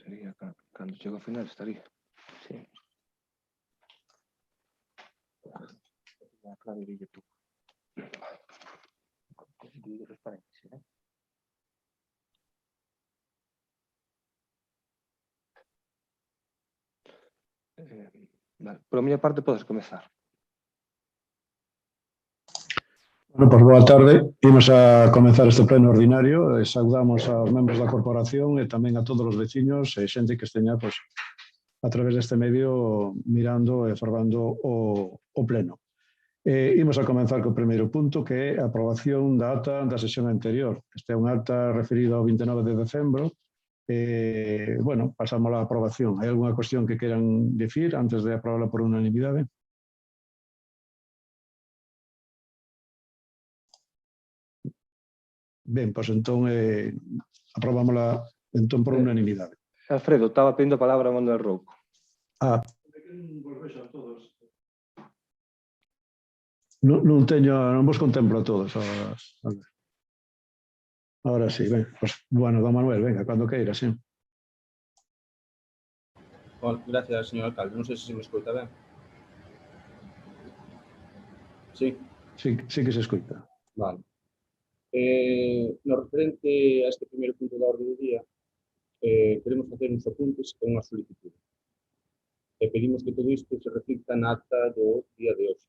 Sería cando chego ao final estaría. Sí. La clave de YouTube. Dividir los paréntesis, ¿eh? Vale. Por a miña parte podes comezar. Bueno, pois boa tarde. Imos a comenzar este pleno ordinario. Saudamos aos membros da corporación e tamén a todos os veciños e xente que esteña pois, a través deste medio mirando e formando o pleno. Imos a comenzar co primeiro punto, que é a aprobación da ata da sesión anterior. Este é un ata referido ao 29 de decembro. Bueno, pasamos á aprobación. Hai algunha cuestión que queran dicir antes de aprobarla por unanimidade? Ben, pois entón aprobámola entón por unanimidade. Alfredo, estaba pedindo a palabra a Manuel Rouco. Non vos contemplo a todos. Ahora sí, ben. Pues, bueno, don Manuel, venga, cando queira, sí. Bueno, gracias, señor alcalde. Non sei se me escoita ben. Sí. Sí que se escoita. Vale. No referente a este primeiro punto da orde do día, queremos facer uns apuntes e unha solicitud. E pedimos que todo isto se reflicta na acta do día de hoxe.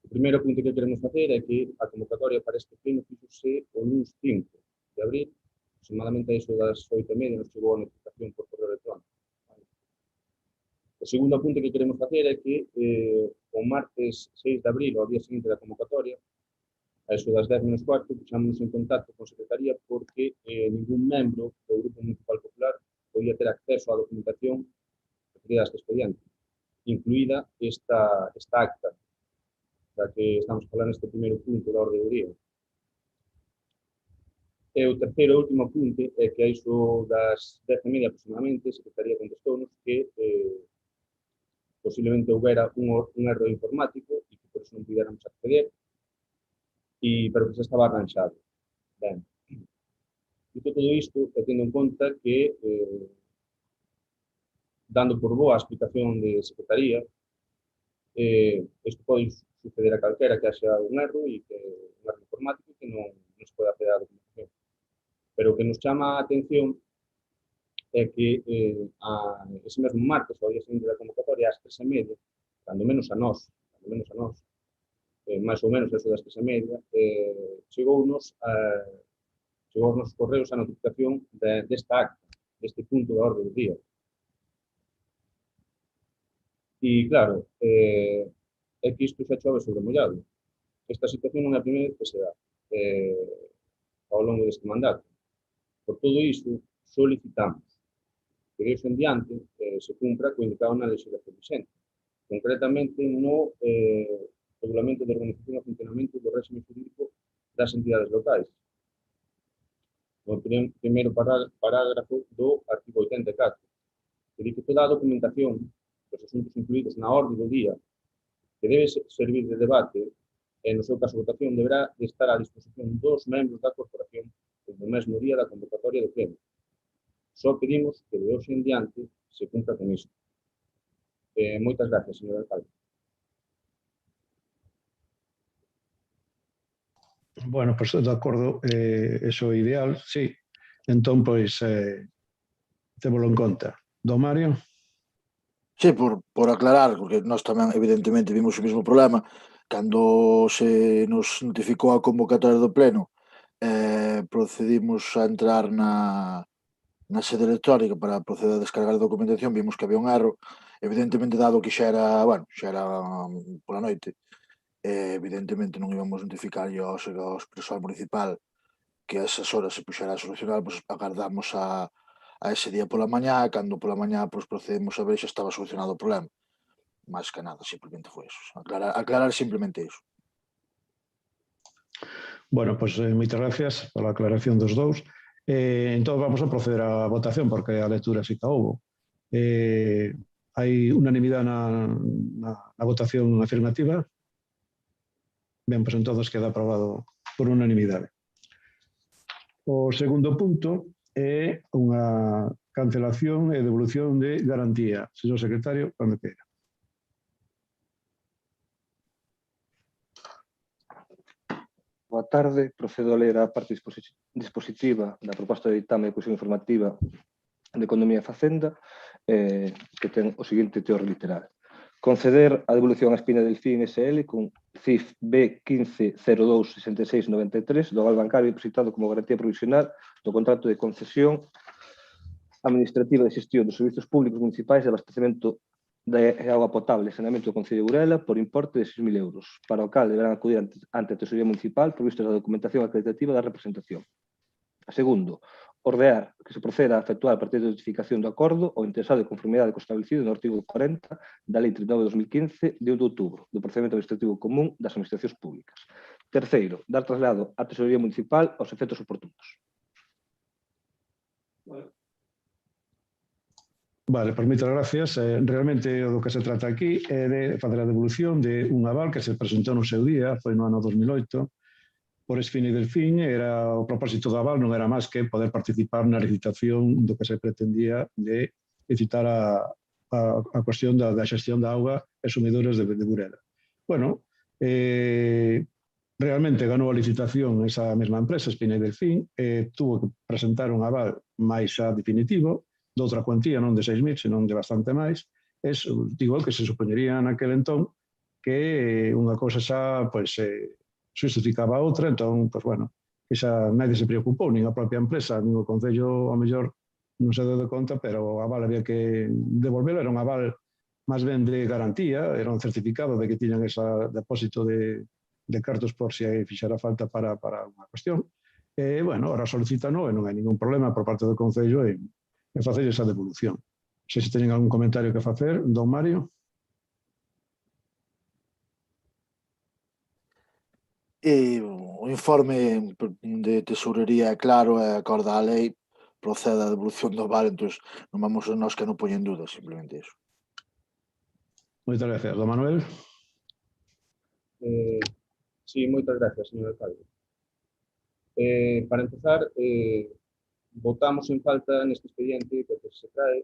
O primeiro apunte que queremos facer é que a convocatoria para este pleno fixose o luns 5 de abril, aproximadamente a iso das 8:30 nos chegou a notificación por correo electrónico. O segundo apunte que queremos facer é que o martes 6 de abril, ao día seguinte da convocatoria, a iso das 10:15, puxámonos en contacto con Secretaría porque ningún membro do Grupo Municipal Popular podía ter acceso á documentación referida a este expediente, incluída esta acta, da que estamos falando neste primeiro punto da orde do día. E o terceiro e último apunte é que a iso das 10:30 aproximadamente, a Secretaría contestounos que posiblemente houbera un erro informático e que por iso non pudiéramos acceder, pero que xa estaba arranxado. Ben, dito todo isto, e tendo en conta que, dando por boa a explicación de Secretaría, isto pode suceder a calquera que haxa un erro informático que non se pode acceder á documentación. Pero o que nos chama a atención é que ese mesmo martes, ao día seguinte da convocatoria, ás 3:30, cando menos a nós, máis ou menos eso das 3:30, chegounos aos nosos correos a notificación desta acta, deste punto da orde do día. E, claro, é que isto xa chove sobre mollado. Esta situación non é a primeira vez que se dá ao longo deste mandato. Por todo isto, solicitamos que de hoxe en diante se cumpra co indicado na legislación vigente, concretamente no Regulamento de Organización e Funcionamento do Réxime Xurídico das Entidades Locais. No primeiro parágrafo do artigo 84, que di que toda a documentación dos asuntos incluídos na orde do día que debe servir de debate e, no seu caso, votación, deberá de estar á disposición dos membros da corporación no mesmo día da convocatoria do pleno. Só pedimos que de hoxe en diante se cumpra con isto. Moitas gracias, señor alcalde. Bueno, pois de acordo, eso é ideal, sí. Entón, pois, témolo en conta. Don Mario? Sí, por aclarar, porque nós tamén evidentemente vimos o mesmo problema cando se nos notificou a convocatoria do pleno, procedimos a entrar na sede electrónica para proceder a descargar a documentación, vimos que había un erro, evidentemente dado que xa era pola noite, evidentemente non íbamos notificar ao persoal municipal que a esas horas se puxera a solucionar, pois agardamos a ese día pola mañá, e cando pola mañá procedemos a ver xa estaba solucionado o problema. Máis que nada, simplemente foi eso. Aclarar simplemente iso. Bueno, pois moitas gracias pola aclaración dos dous. Entón vamos a proceder á votación, porque a lectura sí que houbo. Hai unanimidade na votación afirmativa? Ben, pois entón queda aprobado por unanimidade. O segundo punto e unha cancelación e devolución de garantía. Señor secretario, cando queira. Boa tarde. Procedo a ler a parte dispositiva da proposta de ditame de comisión informativa de Economía e Facenda, que ten o seguinte teor literal. Conceder a devolución a Espina Delfín SL con CIF B15026693 do aval bancario depositado como garantía provisional do contrato de concesión administrativa de xestión dos servizos públicos municipais de abastecemento de auga potable e saneamento do Concello de Burela por importe de 6.000 euros, para o cal deberán acudir ante a Tesorería Municipal provistos da documentación acreditativa da representación. Segundo, ordear que se proceda a efectuar a partir de notificación do acordo o interesado de conformidade co establecido no artigo 40 da Lei 39/2015 de 1 de outubro do procedimento administrativo común das administracións públicas. Terceiro, dar traslado á Tesorería Municipal aos efectos oportunos. Vale, pues moitas gracias. Realmente o do que se trata aquí é de fazer a devolución de un aval que se presentou no seu día, foi no ano 2008, por Espina Delfín. Era o propósito do aval non era máis que poder participar na licitación do que se pretendía de licitar a cuestión da xestión da auga e sumidores de Burela. Bueno, realmente ganou a licitación esa mesma empresa, Espina Delfín, tuvo que presentar un aval máis xa definitivo, de outra cuantía, non de 6.000, senón de bastante máis. Igual que se supoñería naquel entón que unha cousa xa justificaba a outra, entón, bueno, que xa nadie se preocupou, nin a propia empresa, nin o Concello, ao mellor, non se deu de conta, pero o aval había que devolverlo, era un aval máis ben de garantía, era un certificado de que tiñan ese depósito de cartos por se fixera falta para unha cuestión. Bueno, ahora solicítano e non hai ningún problema por parte do Concello e facer esa devolución. Se teñen algún comentario que facer, don Mario. O informe de tesorería é claro e acorda a lei, procede a devolución do aval, entón non vamos a nós que non poñen dúda, simplemente iso. Moitas gracias. Don Manuel. Sí, moitas gracias, señor alcalde. Para empezar, votamos en falta neste expediente porque se trae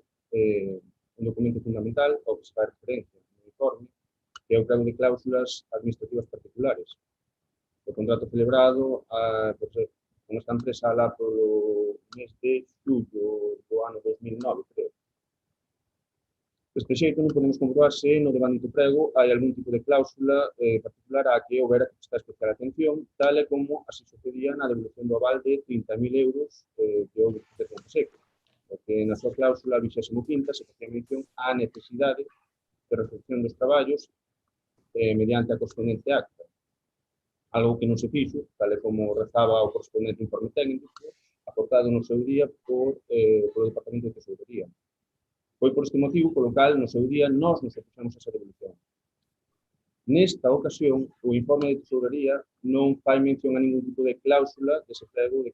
un documento fundamental ao que se faz referencia no informe, que é o Código de Cláusulas Administrativas Particulares. O contrato celebrado con esta empresa alá polo mes de xullo do ano 2009, creo. Deste xeito non podemos comprobar se no devandito prego hai algún tipo de cláusula particular a que houbera que prestar especial atención, tal e como así sucedía na devolución do aval de 30.000 euros que houve de Fonte Seco, porque na súa cláusula 25ª se facía mención á necesidade de recepción dos traballos mediante a correspondente acta, algo que non se fixo, tal e como rezaba o correspondente informe técnico, aportado no seu día polo Departamento de Tesorería. Foi por este motivo polo cal, no seu día, nós nos opuxemos a esa devolución. Nesta ocasión, o informe de Tesorería non fai mención a ningún tipo de cláusula dese plego de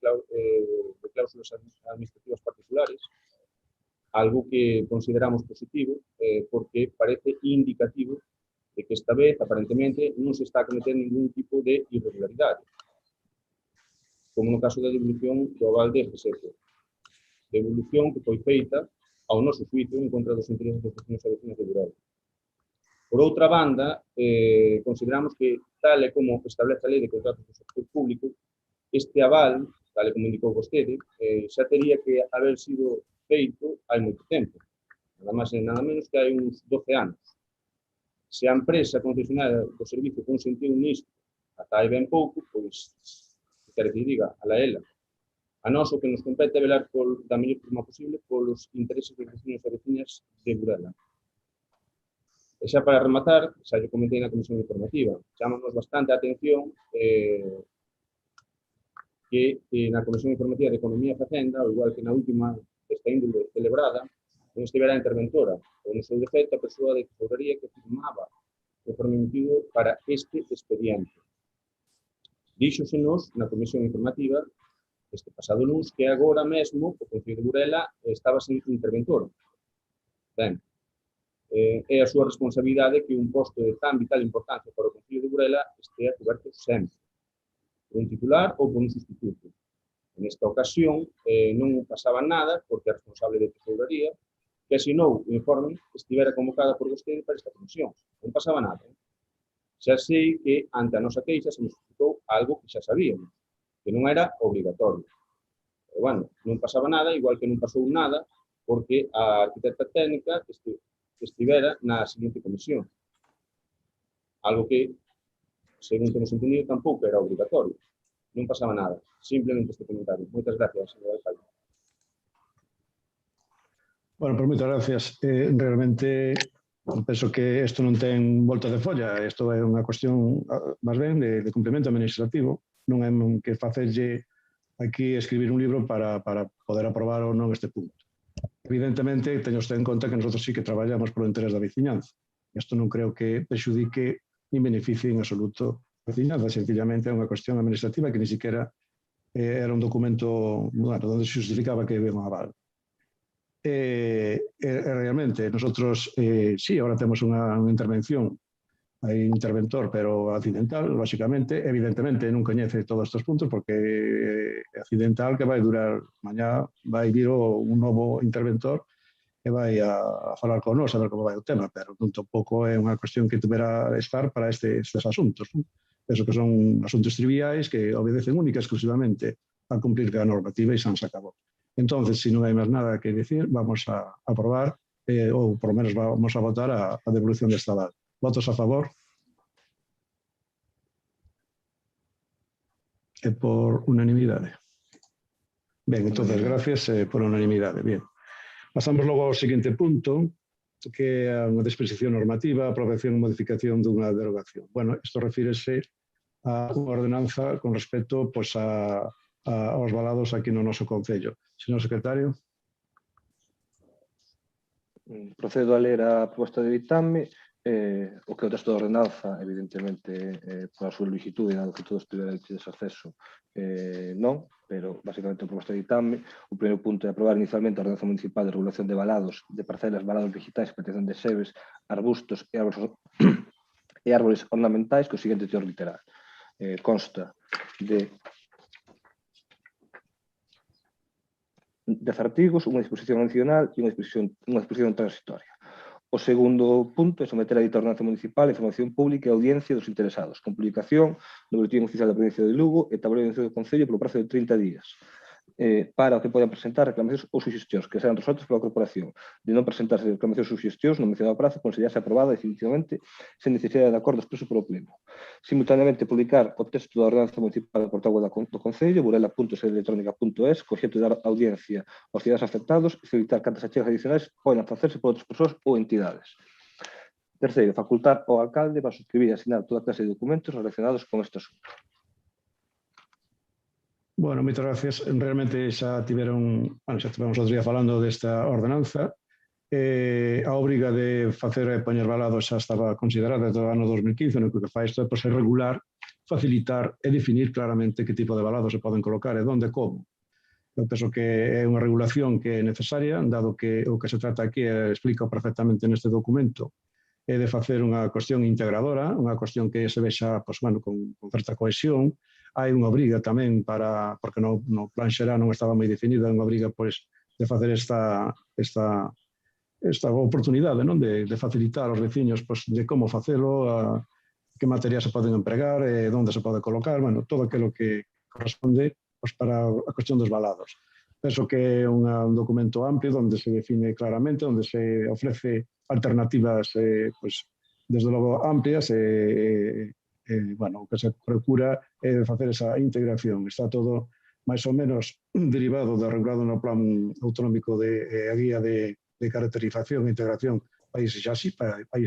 cláusulas administrativas particulares, algo que consideramos positivo porque parece indicativo de que esta vez, aparentemente, non se está a cometer ningún tipo de irregularidade, como no caso da devolución do aval de Seco. Devolución que foi feita ao noso xuízo en contra dos intereses dos vecinos e vecinas de Burela. Por outra banda, consideramos que, tal e como establece a Lei de Contratos do Sector Público, este aval, tal e como indicou vostede, xa tería que haber sido feito hai moito tempo, nada máis e nada menos que hai uns 12 anos. Se a empresa concesionaria do servicio consentiu nisto ata hai ben pouco, pois, que quere que diga, ala ela. A nós o que nos compete é velar da mellor forma posible polos intereses dos vecinos e vecinas de Burela. E xa para rematar, xa lle comentei na comisión informativa, chamamos bastante a atención que na comisión informativa de Economía e Facenda, ao igual que na última desta índole celebrada, non estivera a interventora, ou no seu defecto a persoa de tesorería que firmaba o informe emitido para este expediente. Díxosenos na comisión informativa este pasado luns que agora mesmo o Concello de Burela estaba sen interventor. Ben, é a súa responsabilidade que un posto de tan vital importancia para o Concello de Burela estea coberto sempre, por un titular ou por un sustituto. Nesta ocasión non pasaba nada porque a responsable de tesouraría que asinou o informe estivera convocada por vostede para esta comisión. Non pasaba nada. Xa sei que ante a nosa queixa se nos explicou algo que xa sabíamos, que non era obrigatorio. Pero, bueno, non pasaba nada, igual que non pasou nada, porque a arquitecta técnica estivera na seguinte comisión. Algo que, según temos entendido, tampouco era obrigatorio. Non pasaba nada. Simplemente este comentario. Moitas gracias, señor alcalde. Bueno, pues moitas gracias. Realmente, penso que isto non ten volta de folla. Isto é unha cuestión, máis ben, de cumprimento administrativo. Non é que facerlle aquí escribir un libro para poder aprobar ou non este punto. Evidentemente, teño usted en conta que nosotros sí que traballamos polo interés da veciñanza. Isto non creo que perxudique nin beneficie en absoluto a veciñanza. Sencillamente é unha cuestión administrativa que ni siquiera era un documento, bueno, onde se justificaba que había un aval. Realmente, nosotros sí, ahora temos unha intervención. Hai un interventor, pero accidental, lógicamente, evidentemente non coñece todos estes puntos porque é accidental que vai durar mañá, vai vir un novo interventor e vai a falar con nós a ver como vai o tema, pero non tampouco é unha cuestión que deberá estar para estes asuntos. Penso que son asuntos triviais que obedecen única e exclusivamente a cumplir a normativa e xa se acabou. Entón, se non hai máis nada que decir, vamos a aprobar ou, por lo menos, vamos a votar a devolución desta aval. Votos a favor? E por unanimidade. Ben, entonces, gracias por unanimidade. Bien. Pasamos logo ao seguinte punto, que é unha disposición normativa, aprobación e modificación dunha derogación. Bueno, isto refírese a unha ordenanza con respecto aos valados aquí no noso concello. Señor secretario. Procedo a ler a proposta de ditame. O que é o texto da ordenanza, evidentemente, por a súa longitude, dado que todos tiveran acceso, non, pero basicamente a proposta de ditame. O primeiro punto é aprobar inicialmente a ordenanza municipal de regulación de valados, de parcelas, valados vegetais, protección de sebes, arbustos e árbores ornamentais, co seguinte teor literal. Consta de 10 artigos, unha disposición adicional e unha disposición transitoria. O segundo punto é someter a dita ordenanza municipal a información pública e audiencia dos interesados, con publicación no Boletín Oficial da Provincia de Lugo e tablero do Concello polo prazo de 30 días, para o que poden presentar reclamacións ou suxestións que serán resoltas pola corporación. De non presentarse reclamacións ou suxestións no mencionado prazo, considerarse aprobada definitivamente sen necesidade de acordo expreso polo Pleno. Simultaneamente, publicar o texto da ordenanza municipal no portal web do Concello, burela.sedelectrónica.es, co obxecto de dar audiencia aos cidadanos afectados e solicitar cartas achegas adicionais poden facerse por outras persoas ou entidades. Terceiro, facultar ao alcalde para suscribir e asinar toda clase de documentos relacionados con este asunto. Bueno, moitas gracias. Realmente xa tivemos outro día falando desta ordenanza. A obriga de facer e poñer valados xa estaba considerada desde o ano 2015, no que fai isto é regular, facilitar e definir claramente que tipo de valados se poden colocar e onde, como. Eu penso que é unha regulación que é necesaria, dado que o que se trata aquí explica perfectamente neste documento, é de facer unha cuestión integradora, unha cuestión que se vexa con certa cohesión. Hai unha obriga tamén porque no plan xeral non estaba moi definida, unha obriga de facer esta oportunidade de facilitar aos veciños de como facelo, que materiais se poden empregar, onde se pode colocar, todo aquilo que corresponde para a cuestión dos valados. Penso que é un documento amplio onde se define claramente, onde se ofrece alternativas desde logo amplias o que se procura é facer esa integración. Está todo máis ou menos derivado do regulado no plan autonómico de a guía de caracterización e integración país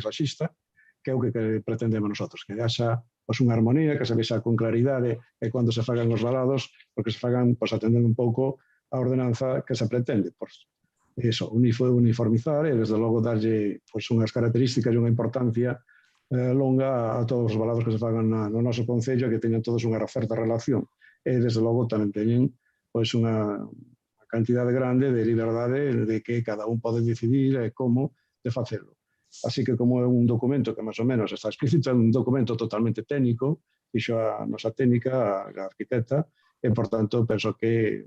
laxista, que é o que pretendemos nosotros, que haxa unha armonía, que se vexa con claridade e cando se fagan os valados, porque se fagan atendendo un pouco a ordenanza que se pretende. Uniformizar e, desde logo, darlle unhas características e unha importancia longa a todos os valados que se fagan no noso concello, que teñan todos unha certa relación. E, desde logo, tamén teñen unha cantidade grande de liberdade de que cada un pode decidir como de facelo. Así que, como é un documento que máis ou menos está explícito, é un documento totalmente técnico, fixo a nosa técnica, a arquitecta, e, por tanto, penso que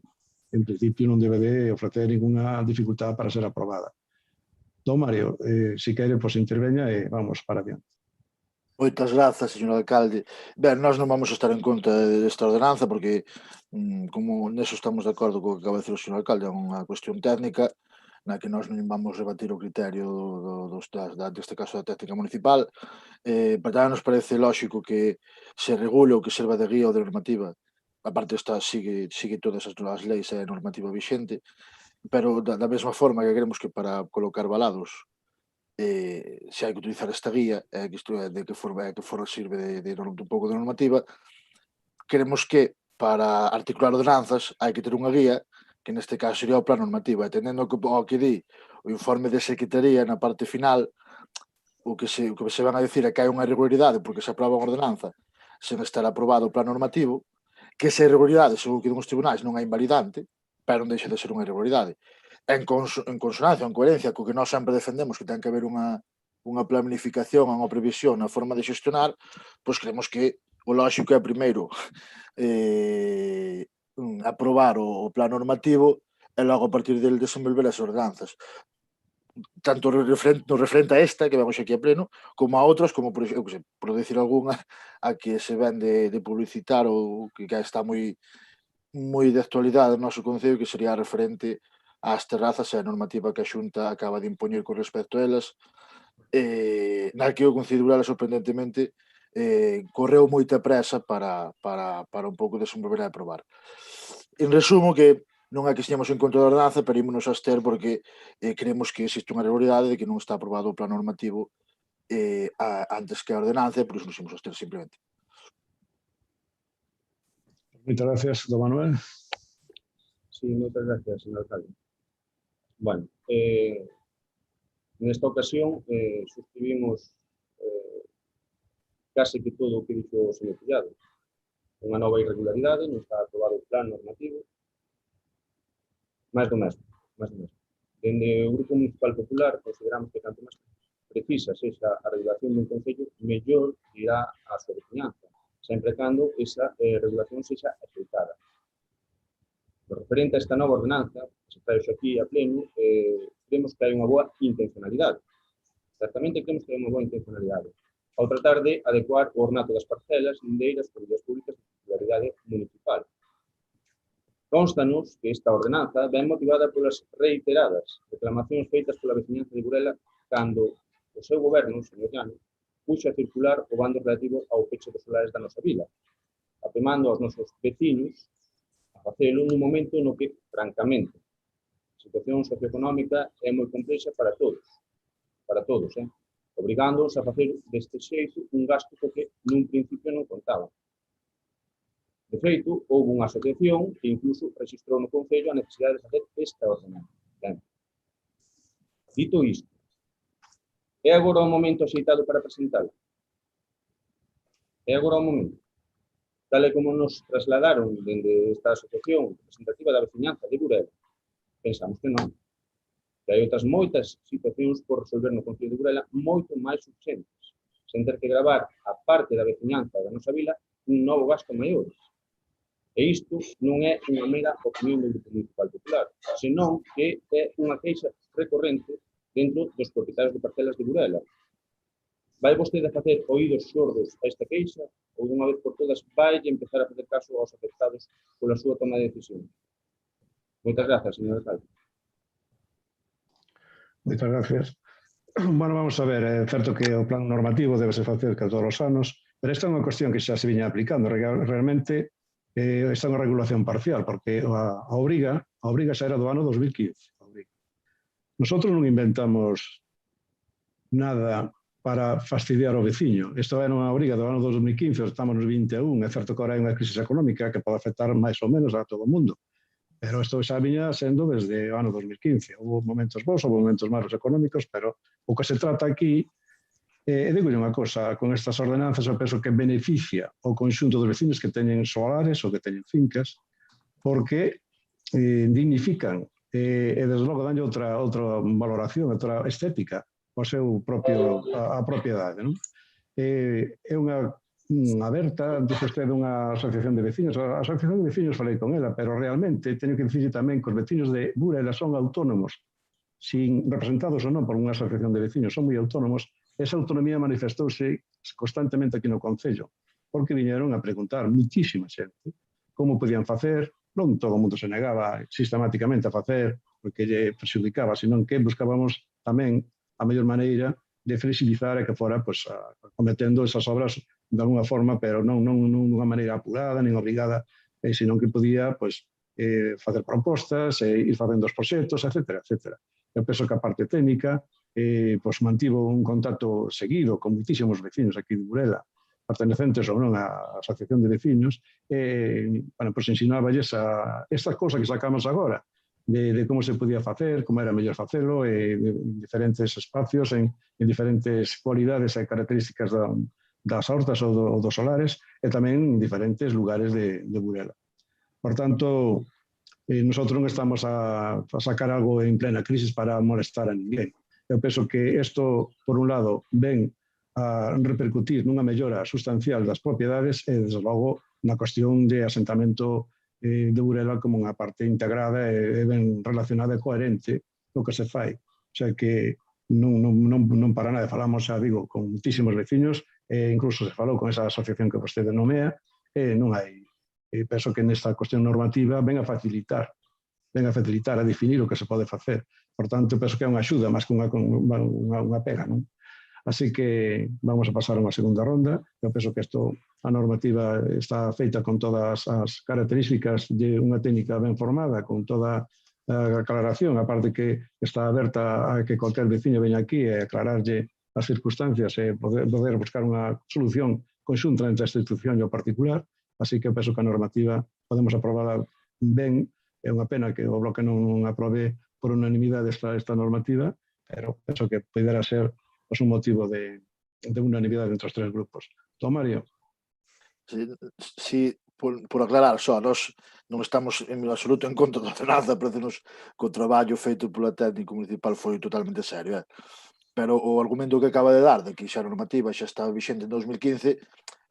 en principio non debe de ofrecer ninguna dificultad para ser aprobada. Don Mario, si quere, pois interveña e vamos para adiante. Moitas grazas, señor alcalde. Ben, nós non vamos a estar en conta desta ordenanza porque, como neso estamos de acordo co que acaba de decir o señor alcalde, é unha cuestión técnica na que nós non vamos rebatir o criterio deste caso da técnica municipal. Pero tamén nos parece lóxico que se regule ou que serva de guía ou de normativa. A parte esta sigue todas as leis e a normativa vixente, pero da mesma forma que queremos que para colocar valados se hai que utilizar esta guía, que isto é de que forma sirve un pouco de normativa, queremos que para articular ordenanzas hai que ter unha guía, que neste caso sería o plan normativo, e tendendo ao que di o informe de secretaría na parte final, o que se van a decir é que hai unha irregularidade porque se aproba unha ordenanza sen estar aprobado o plan normativo, que esa irregularidade, según que os tribunais, non é invalidante, pero non deixa de ser unha irregularidade. En consonancia, en coherencia co que nós sempre defendemos, que ten que haber unha planificación, unha previsión, unha forma de xestionar, pois creemos que o lóxico é primeiro aprobar o plan normativo e logo a partir del desenvolver as ordenanzas. Tanto no referente a esta, que vamos aquí a pleno, como a outras, como por decir algunha, a que se ven de publicitar ou que está moi de actualidade no noso concello, que sería referente ás terrazas e a normativa que a Xunta acaba de impoñer con respecto a elas, na que o Concello de Burela, sorprendentemente, correu moita presa para un pouco desenvolver e aprobar. En resumo, que non é que estiamos en contra da ordenanza, pero ímonos a abster porque creemos que existe unha irregularidade de que non está aprobado o plan normativo antes que a ordenanza, e por iso nos ímos a abster simplemente. Moitas gracias, don Manuel. Sí, moitas gracias, señor alcalde. Bueno, nesta ocasión suscribimos case que todo o que dixo o señor Collado. Unha nova irregularidade, non está aprobado o plan normativo, máis do mesmo. Dende o Grupo Municipal Popular consideramos que canto máis precisa sexa a regulación dun concello, mellor irá a súa veciñanza, sempre cando esa regulación sexa aceitada. No referente a esta nova ordenanza, que se trae aquí a pleno, creemos que hai unha boa intencionalidade. Certamente creemos que hai unha boa intencionalidade ao tratar de adecuar o ornato das parcelas lindeiras por vías públicas de titularidade municipal. Constanos que esta ordenanza ven motivada polas reiteradas reclamacións feitas pola veciñanza de Burela cando o seu goberno, señor Llano, puxo a circular o bando relativo ao peche dos solares da nosa vila, apemando aos nosos veciños a facelo nun momento no que, francamente, a situación socioeconómica é moi complexa para todos, obrigándoos a facer deste xeito un gasto co que nun principio non contaban. De feito, houve unha asociación que incluso registrou no Concello a necesidade de facer esta ordenanza. Dito isto, é agora o momento axeitado para presentalo? É agora o momento? Tal e como nos trasladaron dende esta asociación representativa da veciñanza de Burela, pensamos que non. Que hai outras moitas situacións por resolver no Concello de Burela moito máis urgentes, sen ter que gravar a parte da veciñanza da nosa vila un novo gasto maior. E isto non é unha mera opinión do Grupo Municipal Popular, senón que é unha queixa recorrente dentro dos propietarios de parcelas de Burela. Vai vostede a facer oídos sordos a esta queixa ou dunha vez por todas vai empezar a facer caso aos afectados pola súa toma de decisión? Moitas grazas, señor alcalde. Moitas gracias. Bueno, vamos a ver, é certo que o plan normativo debe ser facer cada todos os anos, pero esta é unha cuestión que xa se viña aplicando. Realmente, esta é unha regulación parcial, porque a obriga xa era do ano 2015. Nosotros non inventamos nada para fastidiar o veciño. Isto era unha obriga do ano 2015, estamos nos 21, é certo que agora hai unha crisis económica que pode afectar máis ou menos a todo o mundo, pero isto xa viña sendo desde o ano 2015. Houve momentos bons, houve momentos malos económicos, pero o que se trata aquí, digo unha cosa, con estas ordenanzas eu penso que beneficia o conxunto dos vecinos que teñen solares ou que teñen fincas, porque dignifican e desde logo danlle outra valoración, outra estética ao seu propio a propiedade, non? É unha aberta, dice usted unha asociación de veciños. A asociación de veciños falei con ela, pero realmente teño que dicir tamén que os veciños de Burela son autónomos, sin representados ou non por unha asociación de veciños, son moi autónomos. Esa autonomía manifestouse constantemente aquí no Concello, porque viñeron a preguntar muitísima xente como podían facer. Non todo o mundo se negaba sistemáticamente a facer porque lle prexudicaba, senón que buscábamos tamén a mellor maneira de flexibilizar e que fora cometendo esas obras de alguna forma, pero non dunha maneira apurada, nin obrigada, senón que podía facer propostas, ir facendo os proxectos, etc. Eu penso que a parte técnica mantivo un contacto seguido con muitísimos veciños aquí de Burela, pertenecentes ou non á asociación de veciños, ensináballes esta cousa que sacamos agora, de como se podía facer, como era mellor facelo, en diferentes espacios, en diferentes cualidades e características das hortas ou dos solares, e tamén en diferentes lugares de Burela. Por tanto, nosotros non estamos a sacar algo en plena crisis para molestar a ninguén. Eu penso que isto, por un lado, ven a repercutir nunha mellora sustancial das propiedades e, desde logo, na cuestión de asentamento de Burela como unha parte integrada e ben relacionada e coherente no que se fai. O sea que non para nada, falamos, xa digo, con muitísimos veciños, e incluso se falou con esa asociación que vostede nomea, e non hai. Penso que nesta cuestión normativa ven a facilitar, a definir o que se pode facer. Por tanto, penso que é unha axuda máis que unha pega, non? Así que vamos a pasar a unha segunda ronda. Eu penso que a normativa está feita con todas as características de unha técnica ben formada, con toda a aclaración, aparte que está aberta a que cualquier veciño veña aquí e aclararlle as circunstancias e poder buscar unha solución conxunta entre a institución e o particular. Así que penso que a normativa podemos aprobarla ben. É unha pena que o Bloque non aprobe por unanimidade esta normativa, pero penso que poderá ser un motivo de unanimidade entre os tres grupos. Don Mario. Sí, por aclarar, só, nós non estamos en absoluto en contra da ordenanza, parecenos que o traballo feito pola técnico municipal foi totalmente serio, pero o argumento que acaba de dar de que xa a normativa xa está vixente en 2015,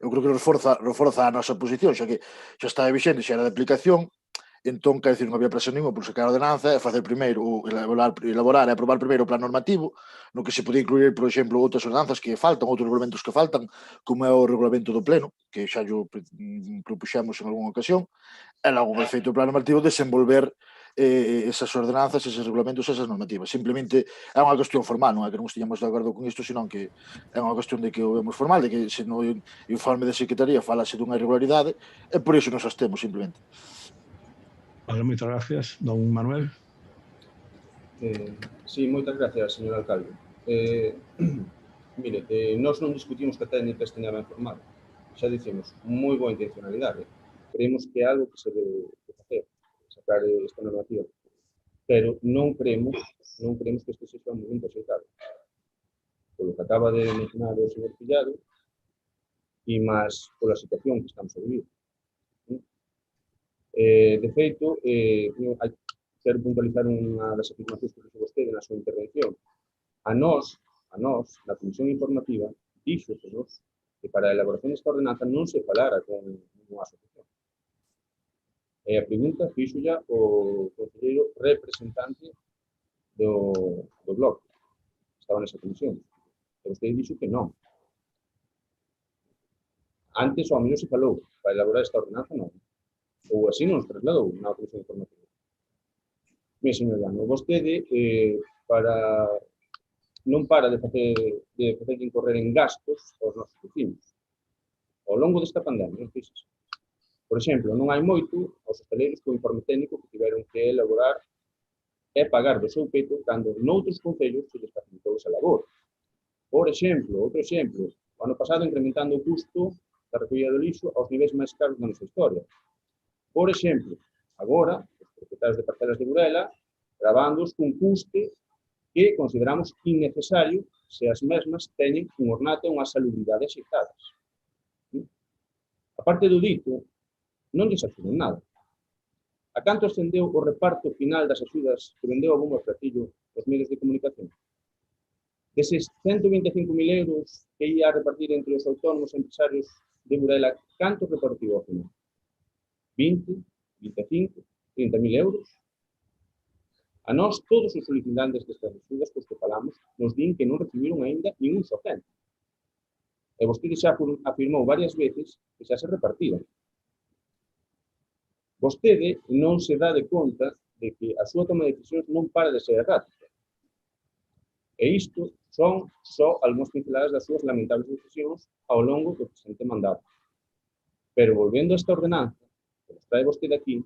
eu creo que reforza a nosa posición, xa que xa está vixente, xa era de aplicación. Entón, quer dizer, non había presión nenhuma por sacar a ordenanza e facer primeiro, elaborar e aprobar primeiro o plan normativo, no que se podía incluir, por exemplo, outras ordenanzas que faltan, outros regulamentos que faltan, como é o regulamento do Pleno, que xa yo propuxemos en algunha ocasión, e logo, foi feito o plan normativo, desenvolver esas ordenanzas, eses regulamentos, esas normativas. Simplemente é unha cuestión formal, non é que non estiñamos de acordo con isto, senón que é unha cuestión de que o vemos formal, de que se no informe de Secretaría falase dunha irregularidade, e por iso nos abstemos, simplemente. Vale, moitas gracias. Don Manuel. Sí, moitas gracias, señor alcalde. Mire, nós non discutimos que a técnica esteña ben formada. Xa dicimos, moi boa intencionalidade. Creemos que é algo que se debe facer, sacar esta normativa. Pero non creemos que este sexa un momento axeitado. Polo que acaba de mencionar o señor Pillado, e máis pola situación que estamos a vivir. De feito, quero puntualizar unha das afirmacións que fixo vostede na súa intervención. A nós, na Comisión Informativa, díxonos que para a elaboración desta ordenanza non se falara con unha asociación. E a pregunta fixo ya o concelleiro representante do Bloque, que estaba nesa comisión. E vostede dixo que non. Antes, ao menos, se falou para elaborar esta ordenanza, non. Ou así nos trasladou na Comisión Informativa. Mire, señor Llano, vostede non para de facer incorrer en gastos aos nosos vecinos. Ao longo desta pandemia, fíxese. Por exemplo, non hai moito aos hostaleiros co informe técnico que tiveron que elaborar e pagar do seu peito cando noutros concellos se les facilitou esa labor. Por exemplo, outro exemplo, o ano pasado incrementando o custo da recollida do lixo aos niveis máis caros da nosa historia. Por exemplo, agora, os propietarios de parcelas de Burela, gravándoos cun custe que consideramos innecesario se as mesmas teñen un ornato e unha salubridade axeitadas. A parte do dito, non lles axuden nada. A canto ascendeu o reparto final das axudas que vendeu a bombo e platillo os medios de comunicación? Deses 125.000 euros que ia a repartir entre os autónomos e empresarios de Burela, canto repartiu ao final? 20, 25, 30.000 euros? A nós, todos os solicitantes destas axudas cos que falamos, nos din que non recibiron aínda nin un só cento. E vostede xa afirmou varias veces que xa se repartiron. Vostede non se dá de conta de que a súa toma de decisións non para de ser errática. E isto son só algúns pinceladas das súas lamentables decisións ao longo do presente mandato. Pero volvendo a esta ordenanza, que nos trae vostede aquí,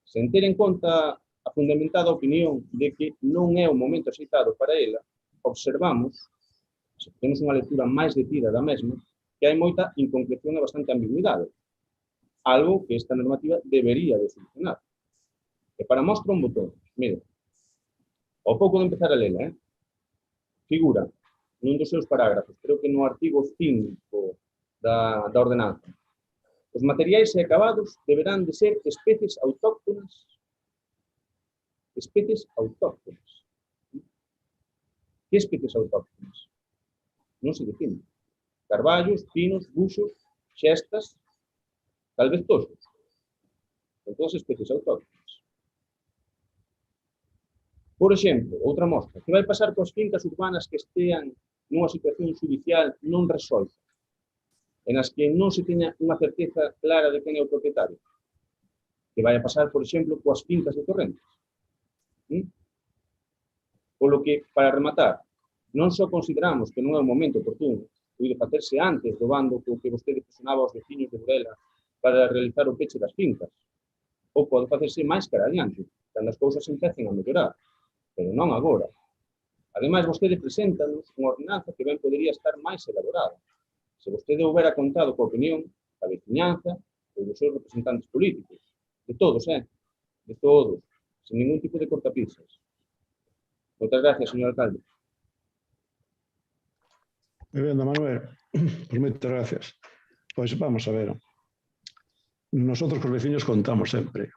sen ter en conta a fundamentada opinión de que non é o momento axeitado para ela, observamos, se temos unha lectura máis detida da mesma, que hai moita inconcreción e bastante ambigüidade, algo que esta normativa debería de solucionar. E para mostra un botón, mire, ao pouco de empezar a lela, figura nun dos seus parágrafos, creo que no artigo 5 da ordenanza, os materiais e acabados deberán de ser especies autóctonas. Especies autóctonas. Que especies autóctonas? Non se define. Carballos, pinos, buxos, xestas, tal vez toxos. Son todas especies autóctonas. Por exemplo, outra mostra, que vai pasar coas fincas urbanas que estean nunha situación judicial non resolta, en as que non se teña unha certeza clara de quen é o propietario. Que vai a pasar, por exemplo, coas fincas de Torrentes. Polo que, para rematar, non só consideramos que non é un momento oportuno, puido facerse antes do bando co que vostede presionaba aos veciños de Burela para realizar o peche das fincas, ou pode facerse máis cara adiante, cando as cousas empecen a mellorar, pero non agora. Ademais, vostede presenta-nos unha ordenanza que ben podería estar máis elaborada, se vostede houbera contado coa opinión da veciñanza ou dos seus representantes políticos, de todos, de todos, sin ningún tipo de cortapisas. Moitas gracias, señor alcalde. Moi ben, Manuel, pois moitas gracias. Pois vamos a ver. Nosotros cos veciños contamos sempre.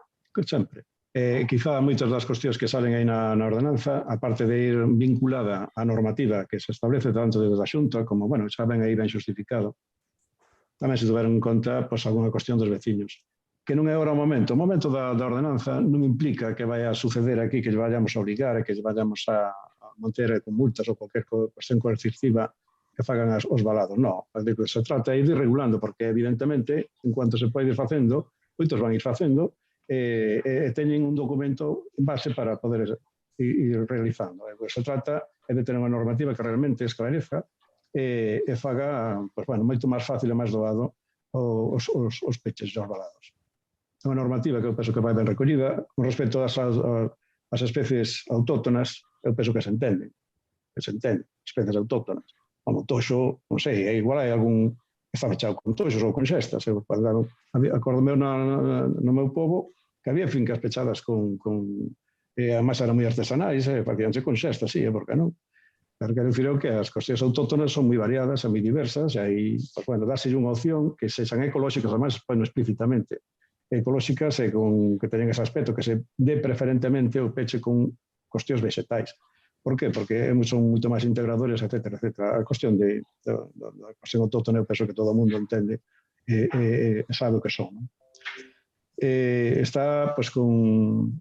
Quizá moitas das cuestións que salen aí na ordenanza, aparte de ir vinculada á normativa que se establece tanto desde a Xunta, como, bueno, xa ven aí ben xustificado, tamén se tuveron en conta pois, alguna cuestión dos veciños. Que non é agora o momento. O momento da ordenanza non implica que vai a suceder aquí, que lle vayamos a obrigar, que lle vayamos a manter con multas ou cualquier cuestión coercitiva que fagan os valados. Non, se trata de ir regulando, porque evidentemente, en cuanto se pode ir facendo, moitos van ir facendo, e teñen un documento en base para poder ir realizando. Se trata de ter unha normativa que realmente esclareza e faga moito máis fácil e máis doado os peches dos valados. É unha normativa que eu penso que vai ben recollida, con respecto ás especies autóctonas, eu penso que se entende, especies autóctonas. Como toxo, non sei, igual hai algún que está fechado con toxos ou con xestas. Acórdome no meu pobo que había fincas pechadas además eran moi artesanais, facíanse con xestas, sí, porque non? Pero quero dicir que as cuestións autóctonas son moi variadas, son moi diversas, e aí, dáselle unha opción que sexan ecolóxicas, además, explícitamente ecolóxicas e que teñen ese aspecto, que se dé preferentemente o peche con cuestións vegetais. Por qué? Porque son moito máis integradores, etc. A cuestión da cuestión autóctona, eu penso que todo o mundo entende e sabe o que son. Está con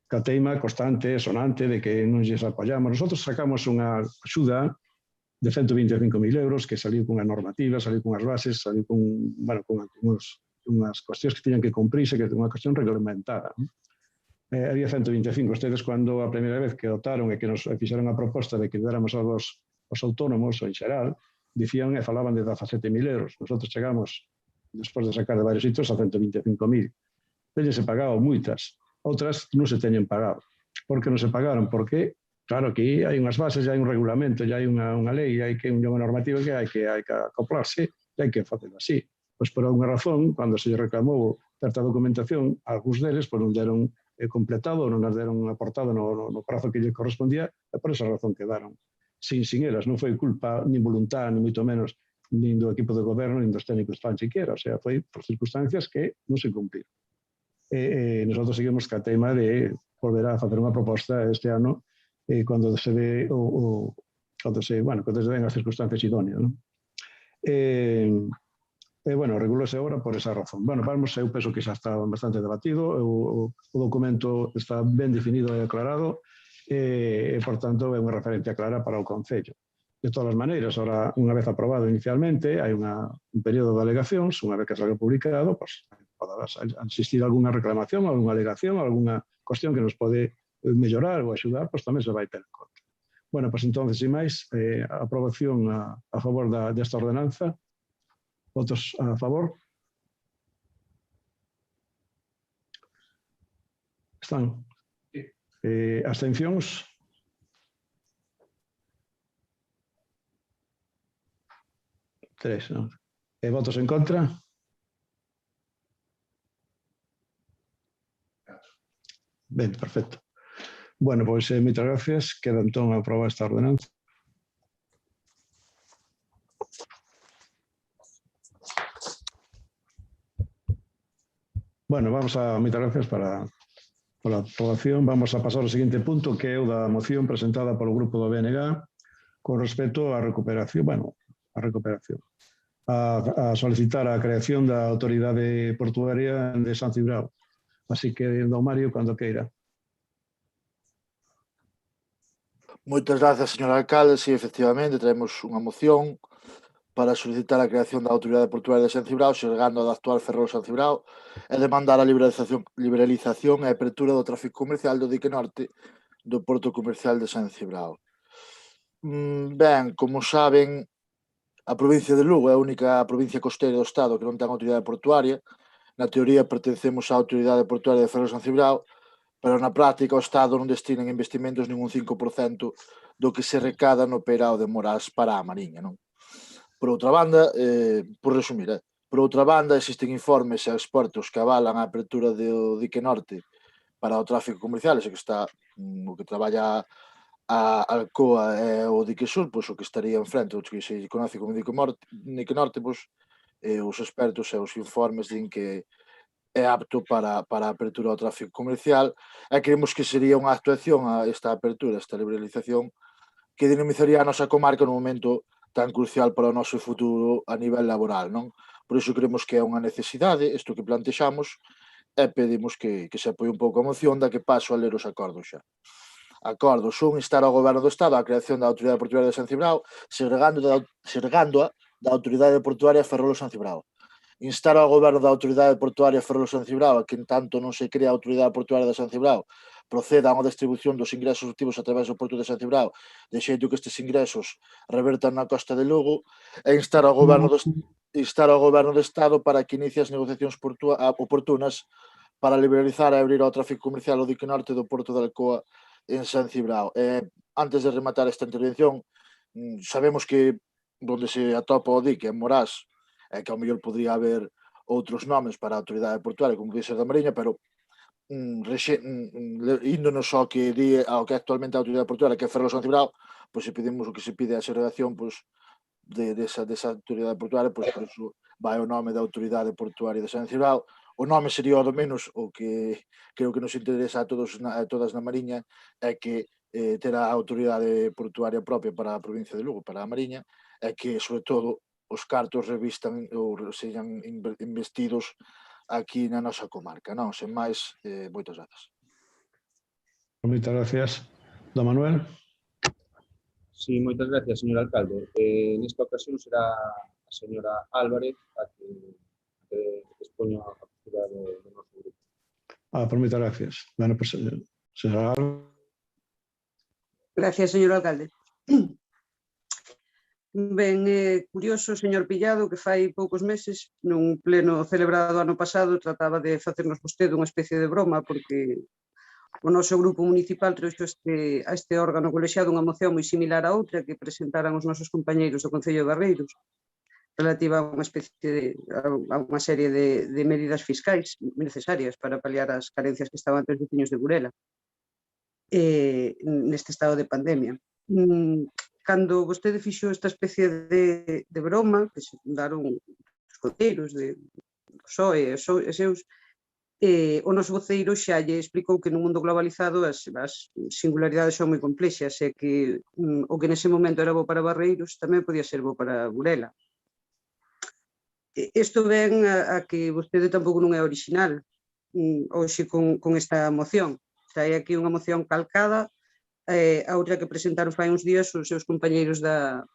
a teima constante, sonante, de que non lles apoyamos. Nosotros sacamos unha axuda de 125.000 euros que saliu cunha normativa, saliu cunhas bases, saliu con unhas cuestións que tiñan que cumprirse, que é unha cuestión reglamentada. Había 125. Ustedes, cando a primeira vez que optaron e que nos fixeron a proposta de que déramos aos autónomos, ou en xeral, dicían e falaban de 17.000 euros. Nosotros chegamos, despois de sacar de varios sitios, a 125.000. Teñense pagado moitas. Outras non se teñen pagado. Por que non se pagaron? Porque, claro, que hai unhas bases, hai un regulamento, hai unha lei, hai unha normativa que hai que acoplarse e hai que facelo así. Pois por alguna razón, cando se reclamou certa documentación, algúns deles non deron completado, non as deron aportado no prazo que lle correspondía, e por esa razón quedaron sin elas. Non foi culpa nin voluntad, nin moito menos, nin do equipo de goberno, nin dos técnicos tan siquiera. O sea, foi por circunstancias que non se cumpliron. Nosotros seguimos ca tema de volver a facer unha proposta este ano cando se ve cando se ven as circunstancias idóneas. bueno, regulouse agora por esa razón. Bueno, vamos, eu penso que xa está bastante debatido, o documento está ben definido e aclarado, e, por tanto, é unha referencia clara para o Concello. De todas as maneiras, ahora, unha vez aprobado inicialmente, hai un período de alegacións, unha vez que salga publicado, pues, poderá existir algunha reclamación, algunha alegación, algunha cuestión que nos pode mellorar ou axudar, pues tamén se vai ter en conta. Bueno, pues entonces, sin máis, aprobación a favor desta ordenanza. Votos a favor? Están? Abstencións? Tres, non? Votos en contra? Ben, perfecto. Bueno, pois moitas gracias. Queda entón aprobada esta ordenanza. Bueno, moitas gracias para a aprobación. Vamos a pasar ao seguinte punto, que é o da moción presentada polo grupo do BNG con respecto á recuperación, a solicitar a creación da Autoridade Portuaria de San Cibrao. Así que, don Mario, cando queira. Moitas grazas, señor alcalde. Si, efectivamente, traemos unha moción para solicitar a creación da Autoridade Portuaria de San Cibrao, xergando da actual Ferrol San Cibrao, e demandar a liberalización e apertura do tráfico comercial do dique norte do Porto Comercial de San Cibrao. Ben, como saben, a provincia de Lugo é a única provincia costeira do Estado que non ten autoridade portuaria. Na teoría pertencemos á Autoridade Portuaria de Ferrol San Cibrao, pero na práctica o Estado non destina en investimentos ningún 5% do que se recada no peirao de Morás para a Mariña, non? Por outra banda, por resumir, por outra banda, existen informes e expertos que avalan a apertura do dique norte para o tráfico comercial, ese que está, o que traballa a Alcoa e o dique sur, pois o que estaría enfrente, o que se conoce como dique norte, pois os expertos e os informes din que é apto para a apertura ao tráfico comercial, e creemos que sería unha actuación a esta apertura, esta liberalización, que dinamizaría a nosa comarca no momento tan crucial para o noso futuro a nivel laboral, non? Por iso creemos que é unha necesidade isto que plantexamos e pedimos que se apoie un pouco a moción, da que paso a ler os acordos xa. Acordos 1. Instar ao Goberno do Estado a creación da Autoridade Portuaria de San Cibrao, xergándoa da Autoridade Portuaria Ferrol San Cibrao. Instar ao Goberno da Autoridade Portuaria Ferrol San Cibrao a que, en tanto non se crea a Autoridade Portuaria de San Cibrao, proceda a unha distribución dos ingresos obtivos a través do Porto de San Cibrao, de xeito que estes ingresos revertan na costa de Lugo, e instar ao Goberno do Estado para que inicie as negociacións oportunas para liberalizar e abrir ao tráfico comercial o dique norte do Porto de Alcoa en San Cibrao. Antes de rematar esta intervención, sabemos que onde se atopa o dique en Morás, é que ao mellor podría haber outros nomes para a Autoridade Portuaria, como pode ser da Mariña, pero índonos ao que actualmente a Autoridade Portuaria, que é Ferrol San Cibrao, pois se pedimos o que se pide a xeración desa Autoridade Portuaria, pois por iso vai o nome da Autoridade Portuaria de San Cibrao. O nome sería o do menos, o que creo que nos interesa a todas na Mariña é que terá a Autoridade Portuaria propia para a provincia de Lugo, para a Mariña, e que, sobre todo, os cartos revistan ou sexan investidos aquí na nosa comarca. Non, sen máis, moitas grazas. Moitas gracias. Don Manuel. Sí, moitas gracias, señor alcalde. Nesta ocasión será a señora Álvarez a que expoña a postura do noso grupo. Por moitas gracias. Bueno, pues, señora Álvarez. Gracias, señor alcalde. Ben, curioso, señor Pillado, que fai poucos meses, nun pleno celebrado ano pasado, trataba de facernos vostede unha especie de broma, porque o noso grupo municipal trouxo a este órgano colexiado unha moción moi similar a outra que presentaran os nosos compañeiros do Concello de Barreiros, relativa a unha serie de medidas fiscais necesarias para paliar as carencias que estaban entre os veciños de Burela neste estado de pandemia. Cando vostede fixo esta especie de broma, que se fundaron os concelleiros do PSOE e seus, o noso voceiro xa lle explicou que no mundo globalizado as singularidades son moi complexas e que o que nese momento era bo para Barreiros tamén podía ser bo para Burela. Isto ven a que vostede tampouco non é original hoxe con esta moción. Hai aquí unha moción calcada, a outra que presentaron fai uns días os seus compañeiros da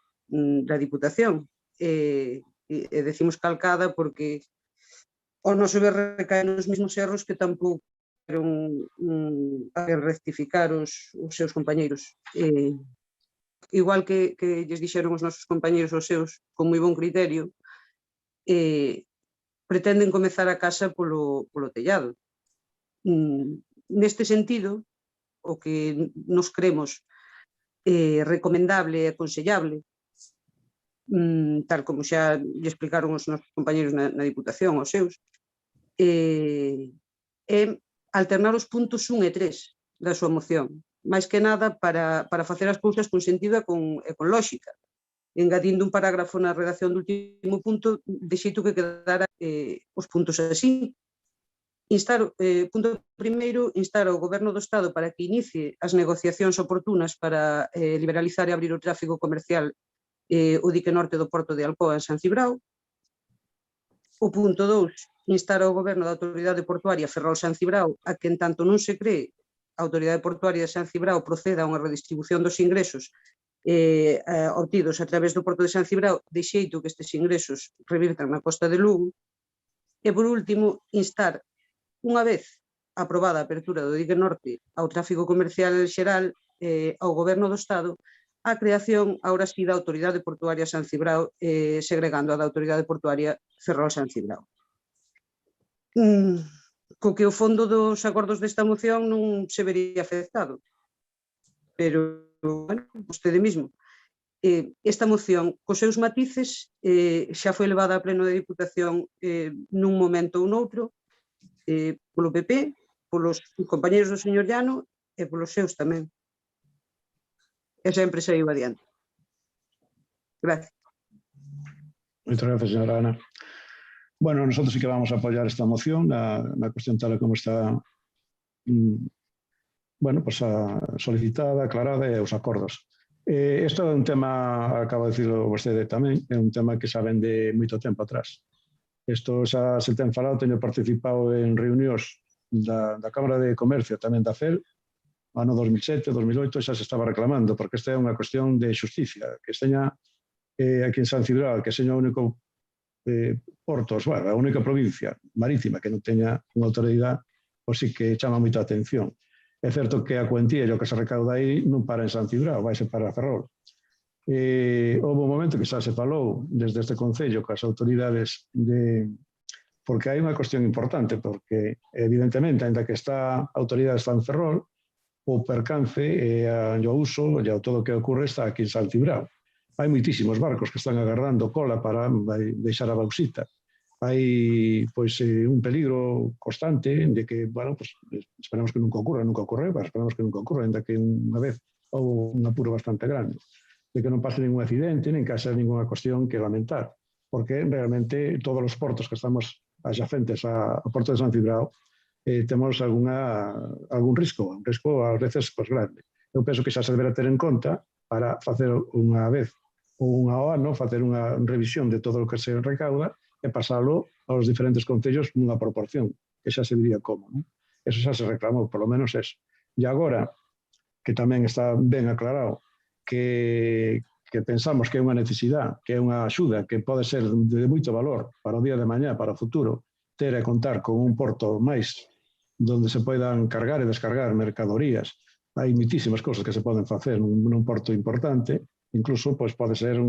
Diputación. E decimos calcada porque o noso ver recae nos mesmos erros que tampouco queron rectificar os seus compañeiros. Igual que lles dixeron os nosos compañeiros os seus con moi bon criterio, pretenden comezar a casa polo tellado. Neste sentido, o que nos cremos recomendable e aconsellable, tal como xa lle explicaron os nosos compañeiros na Diputación, os seus, é alternar os puntos 1 e 3 da súa moción, máis que nada para facer as cousas con sentido e con lógica, engadindo un parágrafo na redacción do último punto de xeito que quedara os puntos así. Punto primeiro, instar ao Goberno do Estado para que inicie as negociacións oportunas para liberalizar e abrir o tráfico comercial o dique norte do Porto de Alcoa en San Cibrao. O punto 2, instar ao Goberno da Autoridade Portuaria Ferrol-San Cibrao a que, en tanto non se cree a Autoridade Portuaria de San Cibrao proceda a unha redistribución dos ingresos obtidos a través do Porto de San Cibrao, de xeito que estes ingresos revirtan na costa de Lugo. E, por último, instar, unha vez aprobada a apertura do dique norte ao tráfico comercial xeral, ao Goberno do Estado, a creación, ahora sí, da Autoridade Portuaria San Cibrao, segregando a da Autoridade Portuaria Ferrol-San Cibrao. Co que o fondo dos acordos desta moción non se vería afectado. Pero, bueno, vostede mismo. Esta moción, cos seus matices, xa foi levada a pleno de Diputación nun momento ou noutro, polo PP, polos compañeros do señor Llano e polos seus tamén. E sempre saiu adiante. Gracias. Moitas gracias, señora Ana. Bueno, nosotros sí que vamos a apoyar esta moción, na cuestión tal como está solicitada, aclarada e os acordos. Isto é un tema, acabo de dicirlo vostede tamén, é un tema que xa ven de moito tempo atrás. Isto xa se ten falado, teño participado en reunións da Cámara de Comercio, tamén da FEL, ano 2007, 2008, xa se estaba reclamando, porque esta é unha cuestión de xusticia, que esteña aquí en San Cibrao, que seña o único portos, a única provincia marítima que non teña unha autoridade, pois sí que chama moita atención. É certo que a cuantía e o que se recauda aí non para en San Cibrao, vaise para Ferrol. Houve un momento que xa se falou desde este Concello coas autoridades porque hai unha cuestión importante, porque evidentemente, ainda que esta autoridade está en Ferrol, o percance e o uso e todo o que ocorre está aquí en San Cibrao. Hai moitísimos barcos que están agardando cola para deixar a bauxita. Hai un peligro constante de que, esperamos que nunca ocorre, esperamos que nunca ocorre, ainda que unha vez houve un apuro bastante grande, de que non pase ningún accidente, nin que haxa ninguna cuestión que lamentar, porque realmente todos os portos que estamos adjacentes ao Porto de San Cibrao temos algún risco, un risco ás veces grande. Eu penso que xa se deberá ter en conta para facer unha vez ou unha ao ano, facer unha revisión de todo o que se recauda e pasalo aos diferentes concellos nunha proporción, que xa se diría como. Eso xa se reclamou, por lo menos eso. E agora, que tamén está ben aclarado, que pensamos que é unha necesidade, que é unha axuda, que pode ser de moito valor para o día de mañá, para o futuro, ter e contar con un porto máis donde se poidan cargar e descargar mercadorías. Hai moitísimas cousas que se poden facer nun porto importante, incluso pode ser,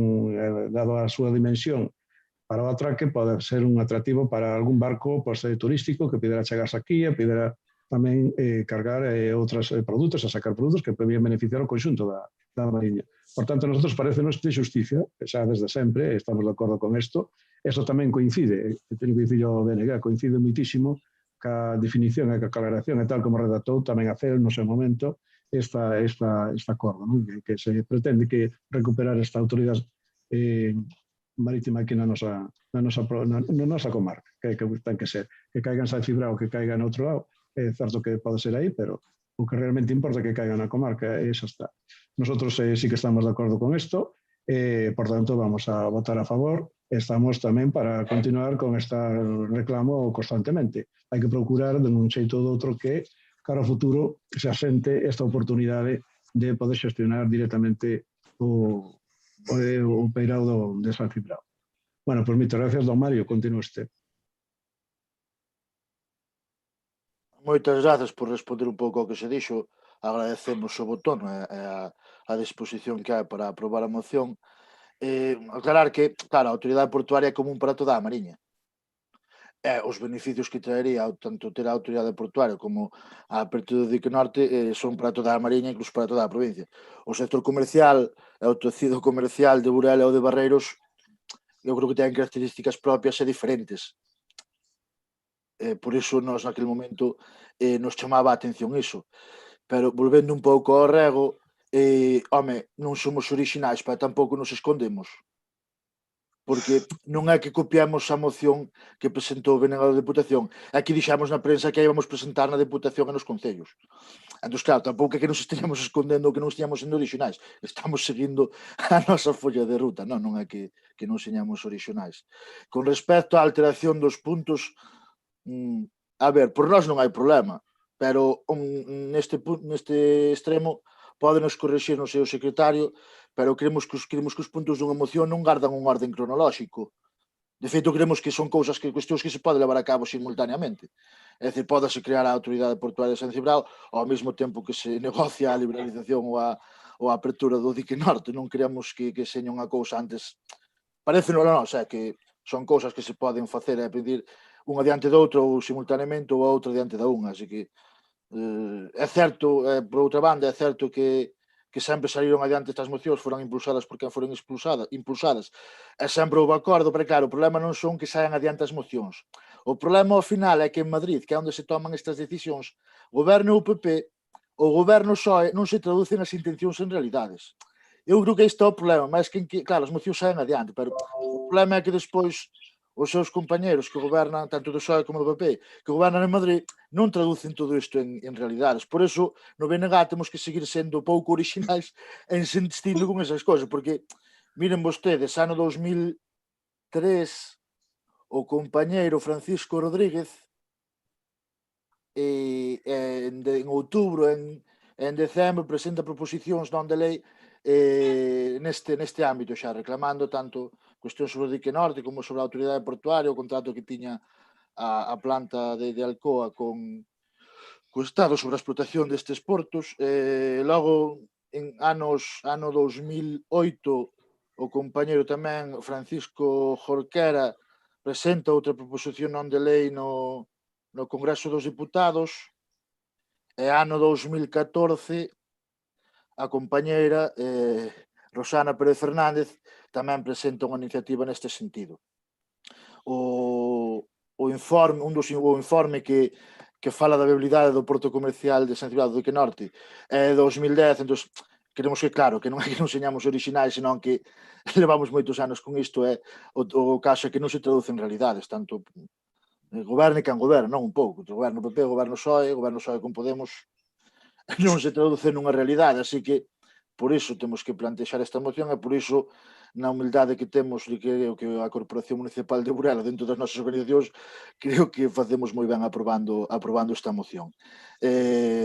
dado a súa dimensión, para o atraque, pode ser un atractivo para algún barco turístico que pidera chegarse aquí e pidera tamén cargar outros produtos, a sacar produtos que podían beneficiar o conxunto da mariña. Por tanto, a nosotros parece-nos de xusticia, xa desde sempre, estamos de acordo con isto. Isto tamén coincide, teño que dicir o BNG, coincide muitísimo ca definición e ca aclaración e tal como redactou tamén a FEL no seu momento este acordo, que se pretende que recuperar esta autoridade marítima aquí na nosa comarca, que ten que ser, que caiga en San Cibrao, que caiga en outro lado, é certo que pode ser aí, pero o que realmente importa é que caiga na comarca, e xa está. Nosotros sí que estamos de acordo con isto, por tanto vamos a votar a favor estamos tamén para continuar con este reclamo constantemente. Hai que procurar, de un xeito ou outro, que cara ao futuro se asente esta oportunidade de poder xestionar directamente o peirado de San Cibrao. Bueno, pois moitas gracias, don Mario, continúa usted. Moitas grazas por responder un pouco ao que se dixo. Agradecemos o botón e a disposición que hai para aprobar a moción. Aclarar que, claro, a autoridade portuaria é común para toda a Mariña. Os beneficios que traería tanto ter a autoridade portuaria como a apertura do dique norte son para toda a Mariña, incluso para toda a provincia. O sector comercial e o tecido comercial de Burela ou de Barreiros, eu creo que ten características propias e diferentes. Por iso nos naquele momento nos chamaba a atención iso. Pero volvendo un pouco ao rego, home, non somos orixinais, pero tampouco nos escondemos. Porque non é que copiamos a moción que presentou o Delegado de Deputación, é que dixamos na prensa que a íbamos presentar na Deputación e nos concellos. Entón, claro, tampouco é que nos esteñamos escondendo ou que non esteñamos sendo orixinais, estamos seguindo a nosa folla de ruta, non é que non señamos orixinais. Con respecto á alteración dos puntos, a ver, por nós non hai problema, pero neste extremo pódenos corrixir no seu secretario, pero creemos que os puntos dunha moción non gardan un orden cronolóxico. De feito, creemos que son cuestións que se pode levar a cabo simultaneamente. É dicir, pódase crear a autoridade portuaria de San Cibrao ao mesmo tempo que se negocia a liberalización ou a apertura do dique norte. Non creemos que seña unha cousa antes. Parece non a nós, que son cousas que se poden facer e pedir unha diante da outra ou simultaneamente ou a outra diante da unha. Así que é certo, por outra banda, é certo que sempre saíron adiante estas mocións, foron impulsadas por quen foron impulsadas, e sempre houve acordo, pero claro, o problema non son que saian adiante as mocións. O problema ao final é que en Madrid, que é onde se toman estas decisións, o goberno PP, o goberno PSOE non se traducen as intencións en realidades. Eu creo que este é o problema, mas que, claro, as mocións saen adiante, pero o problema é que despois os seus compañeros que gobernan, tanto do PSOE como do PP, que gobernan en Madrid, non traducen todo isto en realidades. Por eso, no BNG temos que seguir sendo pouco orixinais e insistindo con esas cousas, porque, miren vostedes, ano 2003, o compañeiro Francisco Rodríguez, en outubro, en decembro, presenta proposicións non de lei neste ámbito xa, reclamando tanto cuestións sobre o dique norte como sobre a autoridade portuaria, o contrato que tiña a planta de Alcoa con o Estado sobre a explotación destes portos. Logo, en ano 2008, o compañeiro tamén, Francisco Jorquera, presenta outra proposición non de lei no Congreso dos Diputados, e ano 2014, a compañeira Rosana Pérez Fernández tamén presenta unha iniciativa neste sentido. O informe que fala da viabilidade do porto comercial de San Cibrao do Dique Norte é 2010, entón queremos que, claro, que non é que non señamos orixinais, senón que levamos moitos anos con isto, o caso é que non se traduce en realidades, tanto goberne quen goberna, non un pouco, o goberno PP, o goberno PSOE con Podemos, non se traduce nunha realidade, así que por iso temos que plantexar esta moción e por iso, na humildade que temos e creo que a Corporación Municipal de Burela dentro das nosas organizacións, creo que facemos moi ben aprobando esta moción.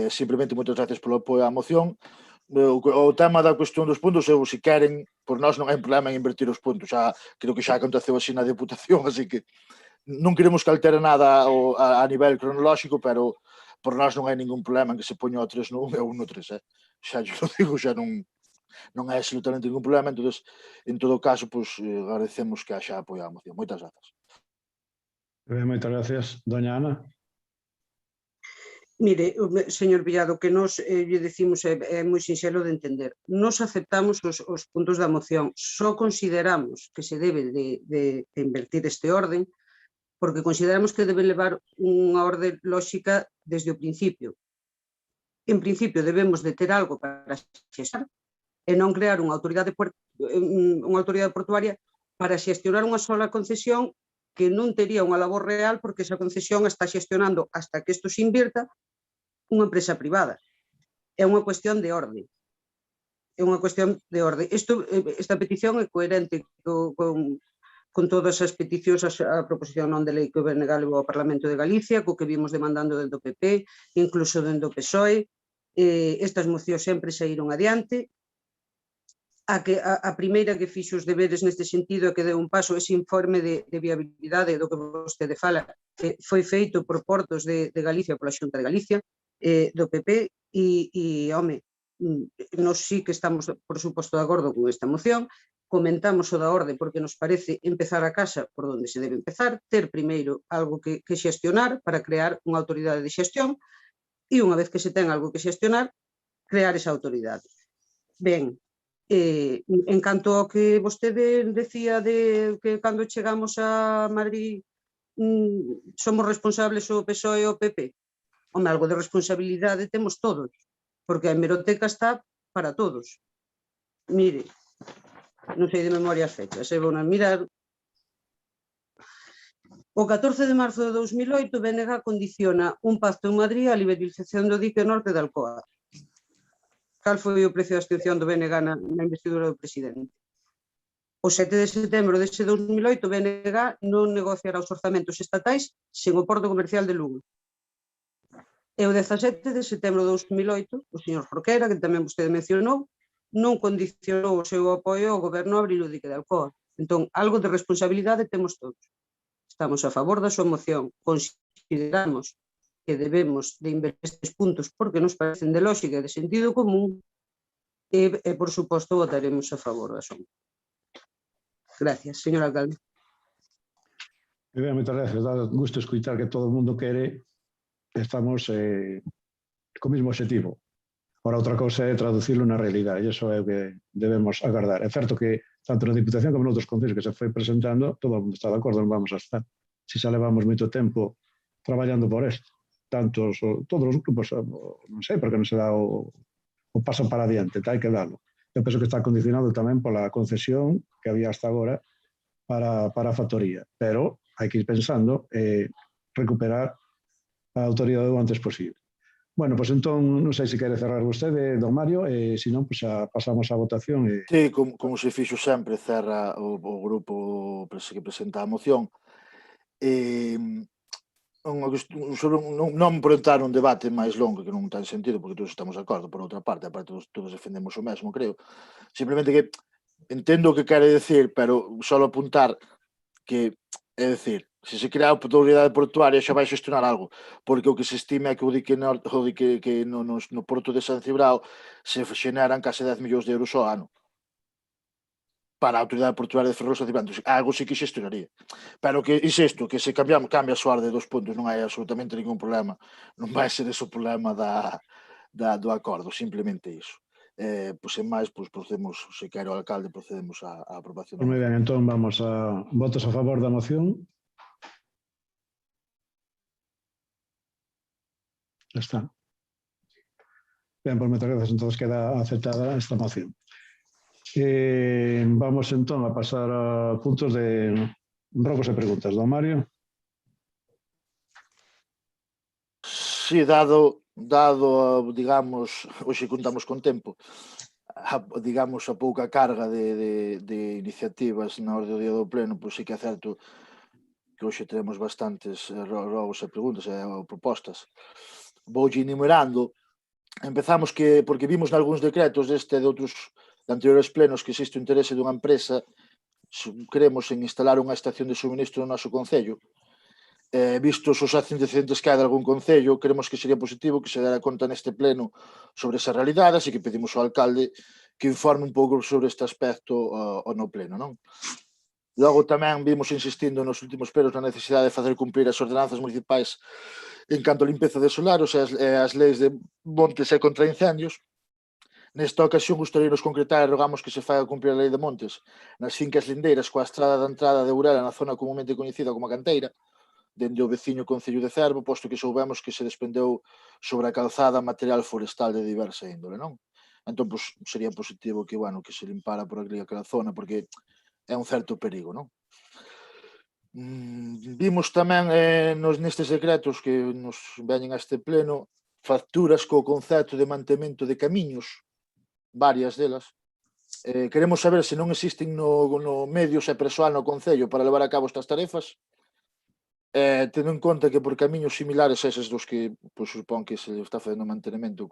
Simplemente moitas gracias polo apoio á moción. O tema da cuestión dos puntos, se queren, por nós non hai problema en invertir os puntos, creo que xa aconteceu así na Deputación, así que non queremos que altere nada a nivel cronolóxico, pero por nós non hai ningún problema en que se poña o 3 no 1 e o 1 no 3, xa yo digo, xa non hai absolutamente ningún problema, entón, en todo caso, agradecemos que haxa apoio á moción. Moitas grazas. Moitas gracias. Doña Ana. Mire, señor Villado, que nos lle decimos é moi sinxelo de entender. Nos aceptamos os puntos da moción, só consideramos que se debe de invertir este orden, porque consideramos que debe levar unha orde lóxica desde o principio. En principio, debemos de ter algo para xestionar e non crear unha autoridade portuaria para xestionar unha sola concesión que non tería unha labor real porque esa concesión está xestionando hasta que isto se invirta unha empresa privada. É unha cuestión de orde. É unha cuestión de orde. Esta petición é coherente con con todas as peticións a proposición non de lei que o BNG levou ao Parlamento de Galicia, co que vimos demandando dentro do PP, incluso dentro do PSOE. Estas mocións sempre saíron adiante. A primeira que fixo os deberes neste sentido é que deu un paso, ese informe de viabilidade do que vostede fala, foi feito por Portos de Galicia, pola Xunta de Galicia, do PP, e home, nós sí que estamos, por suposto, de acordo con esta moción. Comentamos o da orde porque nos parece empezar a casa por onde se debe empezar, ter primeiro algo que xestionar para crear unha autoridade de xestión e unha vez que se ten algo que xestionar, crear esa autoridade. Ben, en canto ao que vostede decía de que cando chegamos a Madrid somos responsables o PSOE e o PP, home, algo de responsabilidade temos todos, porque a hemeroteca está para todos. Mire, non sei de memoria as fechas, vou a mirar. O 14 de marzo de 2008, o BNG condiciona un pacto en Madrid a liberalización do dique norte de Alcoa. Cal foi o precio de abstención do BNG na investidura do presidente? O 7 de setembro dese 2008, o BNG non negociará os orzamentos estatais sen o porto comercial de Lugo. E o 17 de setembro de 2008, o señor Jorquera, que tamén vostede mencionou, non condicionou o seu apoio ao goberno a abrir o dique de Alcoa. Entón, algo de responsabilidade temos todos. Estamos a favor da súa moción. Consideramos que debemos de invertir estes puntos porque nos parecen de lógica e de sentido común e, por suposto, votaremos a favor da súa. Gracias, señor alcalde. Moitas gracias. Dá gusto escutar que todo o mundo quere. Estamos co mesmo objetivo. Ahora, outra cousa é traducirlo na realidade, e iso é o que debemos agardar. É certo que, tanto na Diputación como noutros concellos que se foi presentando, todo o mundo está de acordo, non vamos a estar. Se xa levamos moito tempo traballando por isto, todos os grupos, non sei por que non se dá o paso para adiante, hai que darlo. Eu penso que está condicionado tamén pola concesión que había hasta agora para a factoría, pero hai que ir pensando recuperar a autoridade o antes posible. Bueno, pois entón, non sei se quere cerrar vostede, don Mario, e se non, pois pasamos á votación. Sí, como se fixo sempre, cerra o grupo que presenta a moción. Non por entrar un debate máis longo, que non ten sentido, porque todos estamos de acordo, por outra parte, aparte todos defendemos o mesmo, creo. Simplemente que entendo o que quere decir, pero só apuntar que, é dicir, se se crea a autoridade portuaria xa vai xestionar algo, porque o que se estima é que o dique que no porto de San Cibrao se xeneran case 10 millóns de euros ao ano para a autoridade portuaria de Ferrol San Cibrao. Algo sí que xestionaría. Pero que, insisto, que se cambia a súa orde dos puntos, non hai absolutamente ningún problema. Non vai ser ese o problema do acordo, simplemente iso. Pois, en máis, procedemos, se quere o alcalde, procedemos á aprobación. Moi ben, entón vamos a votos a favor da moción. Ya está. Ben, pois moitas grazas, entón queda aceptada esta moción. Vamos entón a pasar a puntos de rogos e preguntas. Don Mario. Si, dado, digamos, hoxe contamos con tempo, digamos, a pouca carga de iniciativas na orde do día do pleno, pois sí que é certo que hoxe tenemos bastantes rogos e preguntas e propostas. Voulle enumerando. Empezamos porque vimos nalgúns decretos de outros de anteriores plenos que existe o interese dunha empresa, queremos en instalar unha estación de suministro no noso concello. Vistos os antecedentes que hai de algún concello, queremos que sería positivo que se dera conta neste pleno sobre esa realidade, así que pedimos ao alcalde que informe un pouco sobre este aspecto no pleno, non? Logo tamén vimos insistindo nos últimos plenos na necesidade de facer cumprir as ordenanzas municipais en canto a limpeza de solares e as leis de montes e contra incendios. Nesta ocasión, gustaríanos concretar e rogamos que se faga cumprir a lei de montes nas fincas lindeiras coa estrada da entrada de Burela na zona comunmente coñecida como a Canteira, dende o veciño concello de Cervo, posto que soubemos que se desprendeu sobre a calzada material forestal de diversa índole, non? Entón, pois, sería positivo que se limpara por aquela zona, porque é un certo perigo, non? Vimos tamén nestes decretos que nos veñen a este pleno facturas co concepto de mantemento de camiños, varias delas, Queremos saber se non existen no medios e persoal no Concello para levar a cabo estas tarefas, tendo en conta que por camiños similares a eses dos que supón que se está facendo mantenimento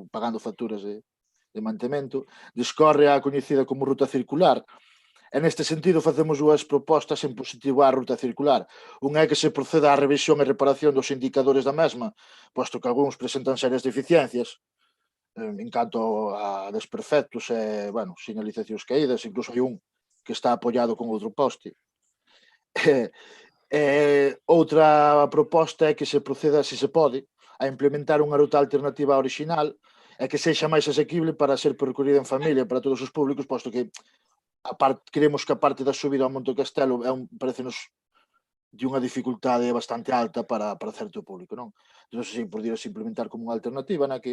pagando facturas de mantemento, discorre a coñecida como ruta circular. E neste sentido facemos dúas propostas en positivo á ruta circular. Unha é que se proceda á revisión e reparación dos indicadores da mesma, posto que algúns presentan serias deficiencias en canto a desperfectos e, sinalizacións caídas, incluso hai un que está apoiado con outro poste. Outra proposta é que se proceda, se se pode, a implementar unha ruta alternativa original e que sexa máis asequible para ser percorrida en familia para todos os públicos, posto que creemos que a parte da subida ao Monte Castelo parecenos de unha dificultade bastante alta para certo público, non? Entón, se podría implementar como unha alternativa na que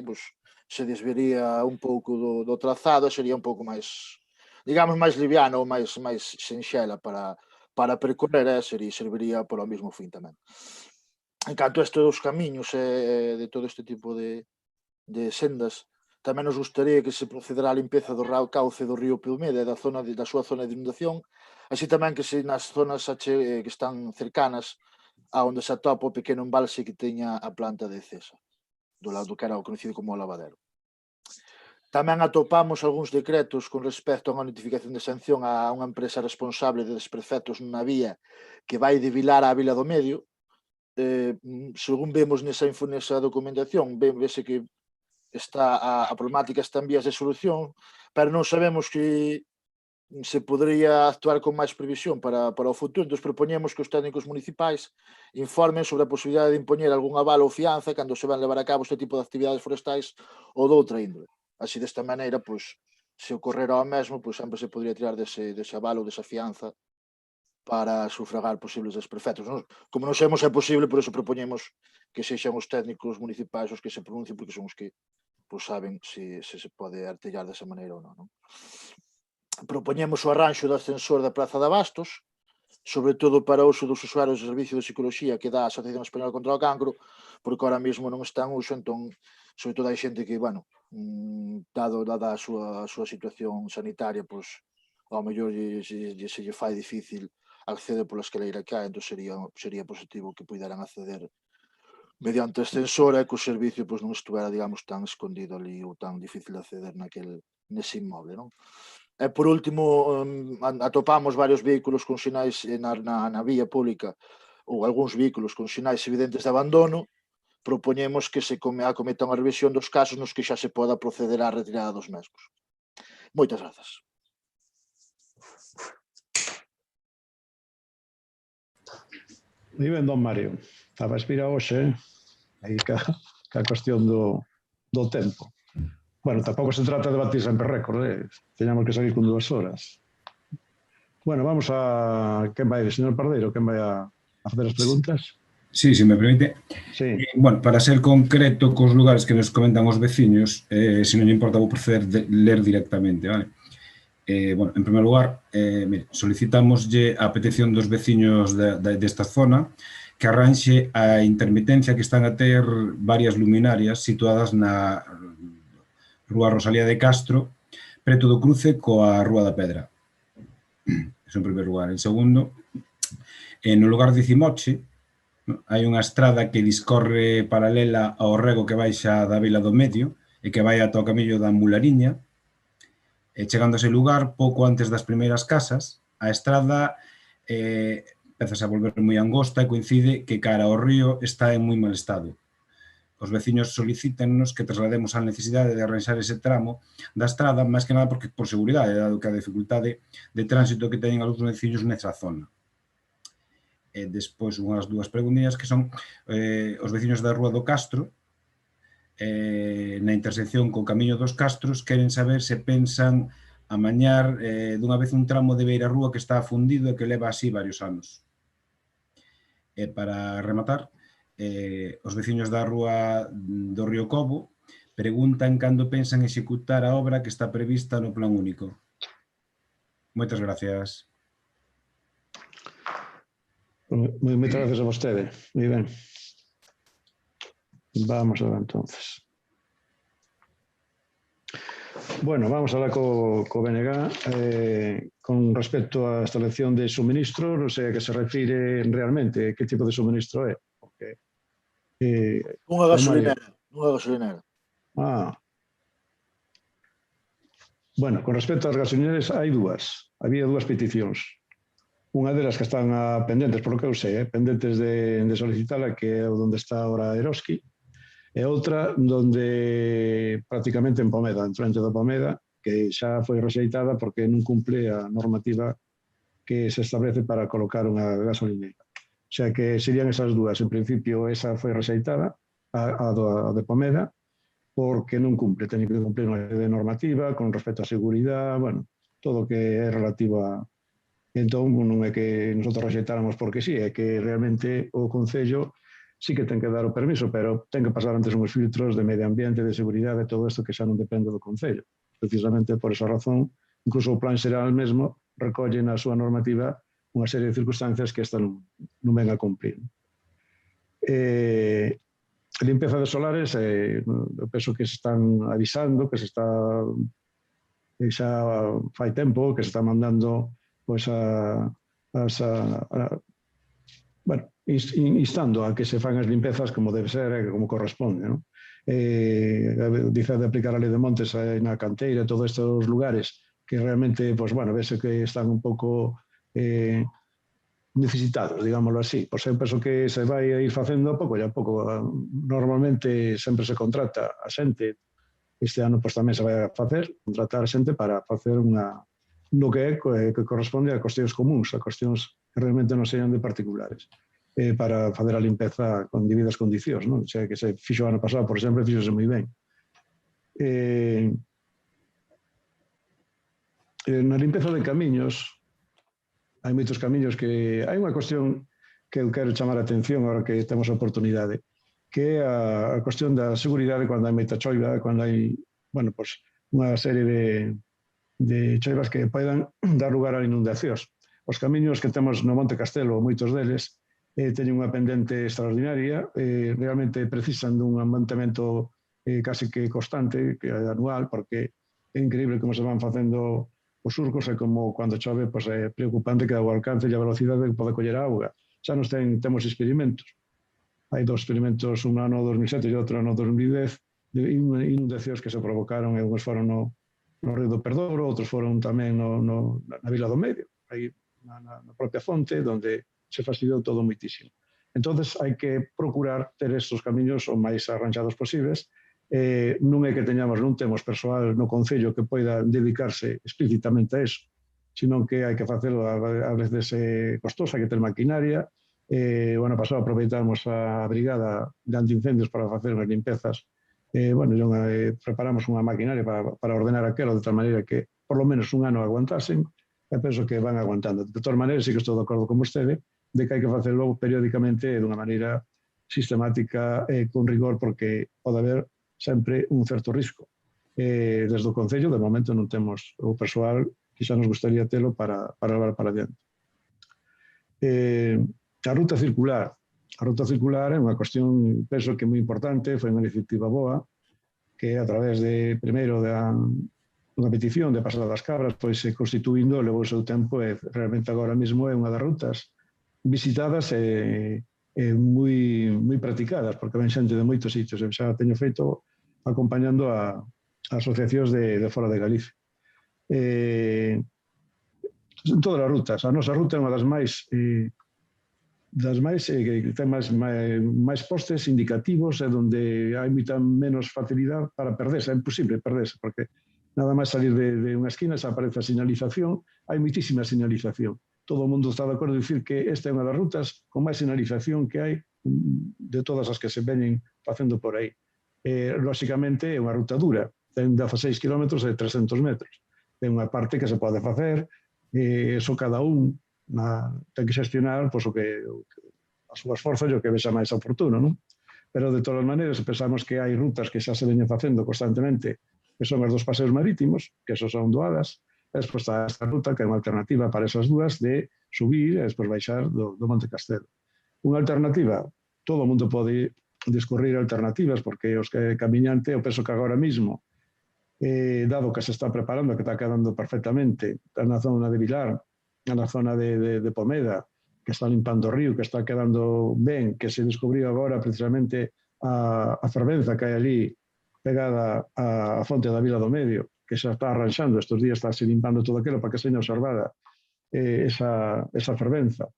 se desviaría un pouco do trazado e sería un pouco máis, digamos, máis liviano ou máis sinxela para percorrer e serviría para o mesmo fin tamén. En canto a estes dos camiños e de todo este tipo de sendas, tamén nos gustaría que se procederá á limpeza do cauce do río Pilmeda e da súa zona de inundación, así tamén que se nas zonas que están cercanas a onde se atopa o pequeno embalse que teña a planta de Cesa, do lado que era o conhecido como o lavadero. Tamén atopamos algúns decretos con respecto a unha notificación de sanción a unha empresa responsable de desperfectos na vía que vai de Vilar á Vila do Medio. Según vemos nesa documentación, vese que a problemática está en vías de solución, pero non sabemos que se podría actuar con máis previsión para o futuro. Entón, propoñemos que os técnicos municipais informen sobre a posibilidade de impoñer algún avalo ou fianza cando se van levar a cabo este tipo de actividades forestais ou doutra índole. Así, desta maneira, se ocorrera o mesmo, sempre se podría tirar dese avalo ou desa fianza para sufragar posibles desperfectos. Como non sabemos se é posible, por iso propoñemos que sexan os técnicos municipais os que se pronuncien, porque son os que saben se pode artellar desa maneira ou non. Propoñemos o arranxo do ascensor da Praza de Abastos, sobre todo para o uso dos usuarios do Servicio de Psicología que dá a Asociación Española contra o Cancro, porque ahora mesmo non está en uso, entón, sobre todo hai xente que, dada a súa situación sanitaria, ao mellor se lle fai difícil acceder pola escaleira que hai, entón sería positivo que puideran acceder mediante ascensor e que o servicio non estuvera, digamos, tan escondido ali ou tan difícil de acceder nese inmoble, non? E, por último, atopamos varios vehículos con sinais na vía pública ou algúns vehículos con sinais evidentes de abandono. Propoñemos que se acometa unha revisión dos casos nos que xa se poda proceder á retirada dos mesmos. Moitas grazas. Moi ben, don Mario. Estaba inspirado hoxe, aí ca cuestión do tempo. Bueno, tampouco se trata de batir sempre récord, teñamos que salir con 2 horas. Bueno, vamos a... Quen vai? Señor Pardeiro, quen vai a facer as preguntas? Sí, se me permite. Sí. Bueno, para ser concreto cos lugares que nos comentan os veciños, se non lle importa, vou proceder de ler directamente, vale? Bueno, en primer lugar, solicitamoslle a petición dos veciños desta zona que arranxe a intermitencia que están a ter varias luminarias situadas na Rúa Rosalía de Castro, preto do cruce coa Rúa da Pedra. Eso en primer lugar. En segundo, no lugar de Cimoche, hai unha estrada que discorre paralela ao rego que baixa da Vila do Medio e que vai ata o camiño da Mulariña. Chegando a ese lugar, pouco antes das primeiras casas, a estrada empezase a volver moi angosta e coincide que cara ao río está en moi mal estado. Os veciños solicítannos que traslademos a necesidade de arranxar ese tramo da estrada, máis que nada porque por seguridade, dado que a dificultade de tránsito que teñen algúns veciños nesa zona. Despois, unhas 2 preguntinhas que son os veciños da Rúa do Castro, na intersección co Camiño dos Castros, queren saber se pensan amañar dunha vez un tramo de beira rúa que está afundido e que leva así varios anos. Para rematar, os veciños da Rúa do Río Cobo preguntan cando pensan executar a obra que está prevista no Plan Único. Moitas gracias. Moitas gracias a vostede. Moi ben. Vamos a ver, entonces. Bueno, vamos a hablar co BNG con respecto a instalación de suministro, non sei a que se refire realmente, que tipo de suministro é. Porque, Unha Mario, gasolinera. Bueno, con respecto ás gasolineras hai había dúas peticións. Unha delas que están pendentes, por lo que eu sei, pendentes de solicitarla, que é onde está ahora Eroski, e outra donde prácticamente en Pomeda, en frente da Pomeda, que xa foi rexeitada porque non cumple a normativa que se establece para colocar unha gasolineira. O sea que serían esas dúas. En principio, esa foi rexeitada, a de Pomeda, porque non cumple, ten que cumplir unha serie de normativa con respecto á seguridade, bueno, todo o que é relativo a... Entón, non é que nosotros rexeitáramos porque sí, é que realmente o Concello sí que ten que dar o permiso, pero ten que pasar antes uns filtros de medio ambiente, de seguridade, todo isto que xa non depende do Concello. Precisamente por esa razón, incluso o Plan Xeral mesmo recolle na súa normativa unha serie de circunstancias que esta non ven a cumprir. Limpeza de solares, eu penso que se están avisando, que se está xa fai tempo, que se está mandando pois bueno, instando a que se fan as limpezas como debe ser e como corresponde, non? Dice de aplicar a lei de montes na canteira, todos estes lugares que realmente, pois, bueno, vese que están un pouco necesitados, digámoslo así. Pois eu penso que se vai a ir facendo a pouco e a pouco. Normalmente sempre se contrata a xente, este ano pois tamén se vai a facer, contratar a xente para facer no que corresponde a cuestións comuns, a cuestións que realmente non sean de particulares, para fazer a limpeza con debidas condicións, non? Xa que se fixo ano pasado, por exemplo, fixose moi ben. Na limpeza de camiños, hai moitos camiños que... Hai unha cuestión que eu quero chamar a atención agora que temos a oportunidade, que é a cuestión da seguridade cando hai moita choiva, cando hai, bueno, pois, unha serie de choivas que poden dar lugar a inundacións. Os camiños que temos no Monte Castelo, moitos deles, teñen unha pendente extraordinaria, realmente precisan dun mantemento casi que constante, que é anual, porque é increíble como se van facendo os surcos e como cando chove pois é preocupante que o alcance e a velocidade que pode coller a auga. Xa nos temos experimentos. Hai dos experimentos, un ano 2007 e outro ano 2010, de inundacións que se provocaron, e uns foron no Río do Perdouro, outros foron tamén na Vila do Medio, aí na propia fonte, onde se fastidiou todo moitísimo. Entonces hai que procurar ter estes camiños o máis arranxados posibles. Non é que non temos persoal no Concello que poida dedicarse explícitamente a eso, sino que hai que facelo a veces costoso, hai que ter maquinaria. O ano pasado aproveitamos a brigada de antiincendios para facer unhas limpezas. Bueno, preparamos unha maquinaria para ordenar aquelo de tal maneira que por lo menos un ano aguantasen, e penso que van aguantando. De todas maneiras, sí que estou de acordo con vostede de que hai que facelo periódicamente dunha maneira sistemática e con rigor, porque pode haber sempre un certo risco. Desde o Concello, de momento, non temos o persoal que xa nos gustaría telo para levar para diante. A ruta circular. A ruta circular é unha cuestión, penso que moi importante, foi unha iniciativa boa, que a través de, primeiro, unha petición de Pasada das Cabras, pois se constituindo, levou o seu tempo e realmente agora mesmo é unha das rutas visitadas e moi practicadas, porque ven xente de moitos sitios. Eu xa teño feito acompañando a asociacións de fora de Galicia. Todas as rutas. A nosa ruta é unha das máis que ten máis postes indicativos e onde hai moita menos facilidade para perderse. É imposible perderse, porque nada máis salir de unha esquina xa aparece a señalización, hai moitísima señalización. Todo o mundo está de acordo en dicir que esta é unha das rutas con máis señalización que hai de todas as que se veñen facendo por aí. Lóxicamente é unha ruta dura, ten 16 km e 300 metros. Ten unha parte que se pode facer, eso cada un ten que xestionar as súas forzas e o que vexa máis oportuno, non? Pero de todas as maneiras pensamos que hai rutas que xa se veñen facendo constantemente, que son as dos paseos marítimos, que esos son doadas, e despois está esta ruta que é unha alternativa para esas dúas de subir e despois baixar do Monte Castelo. Unha alternativa, todo o mundo pode discorrer alternativas, porque os que camiñante, eu penso que agora mesmo dado que se está preparando, que está quedando perfectamente na zona de Vilar, na zona de Pomeda, que está limpando o río, que está quedando ben, que se descubriu agora precisamente a fervenza que hai ali pegada á fonte da Vila do Medio, que xa está arranxando, estes días está se limpando todo aquilo para que seña observada esa fervenza.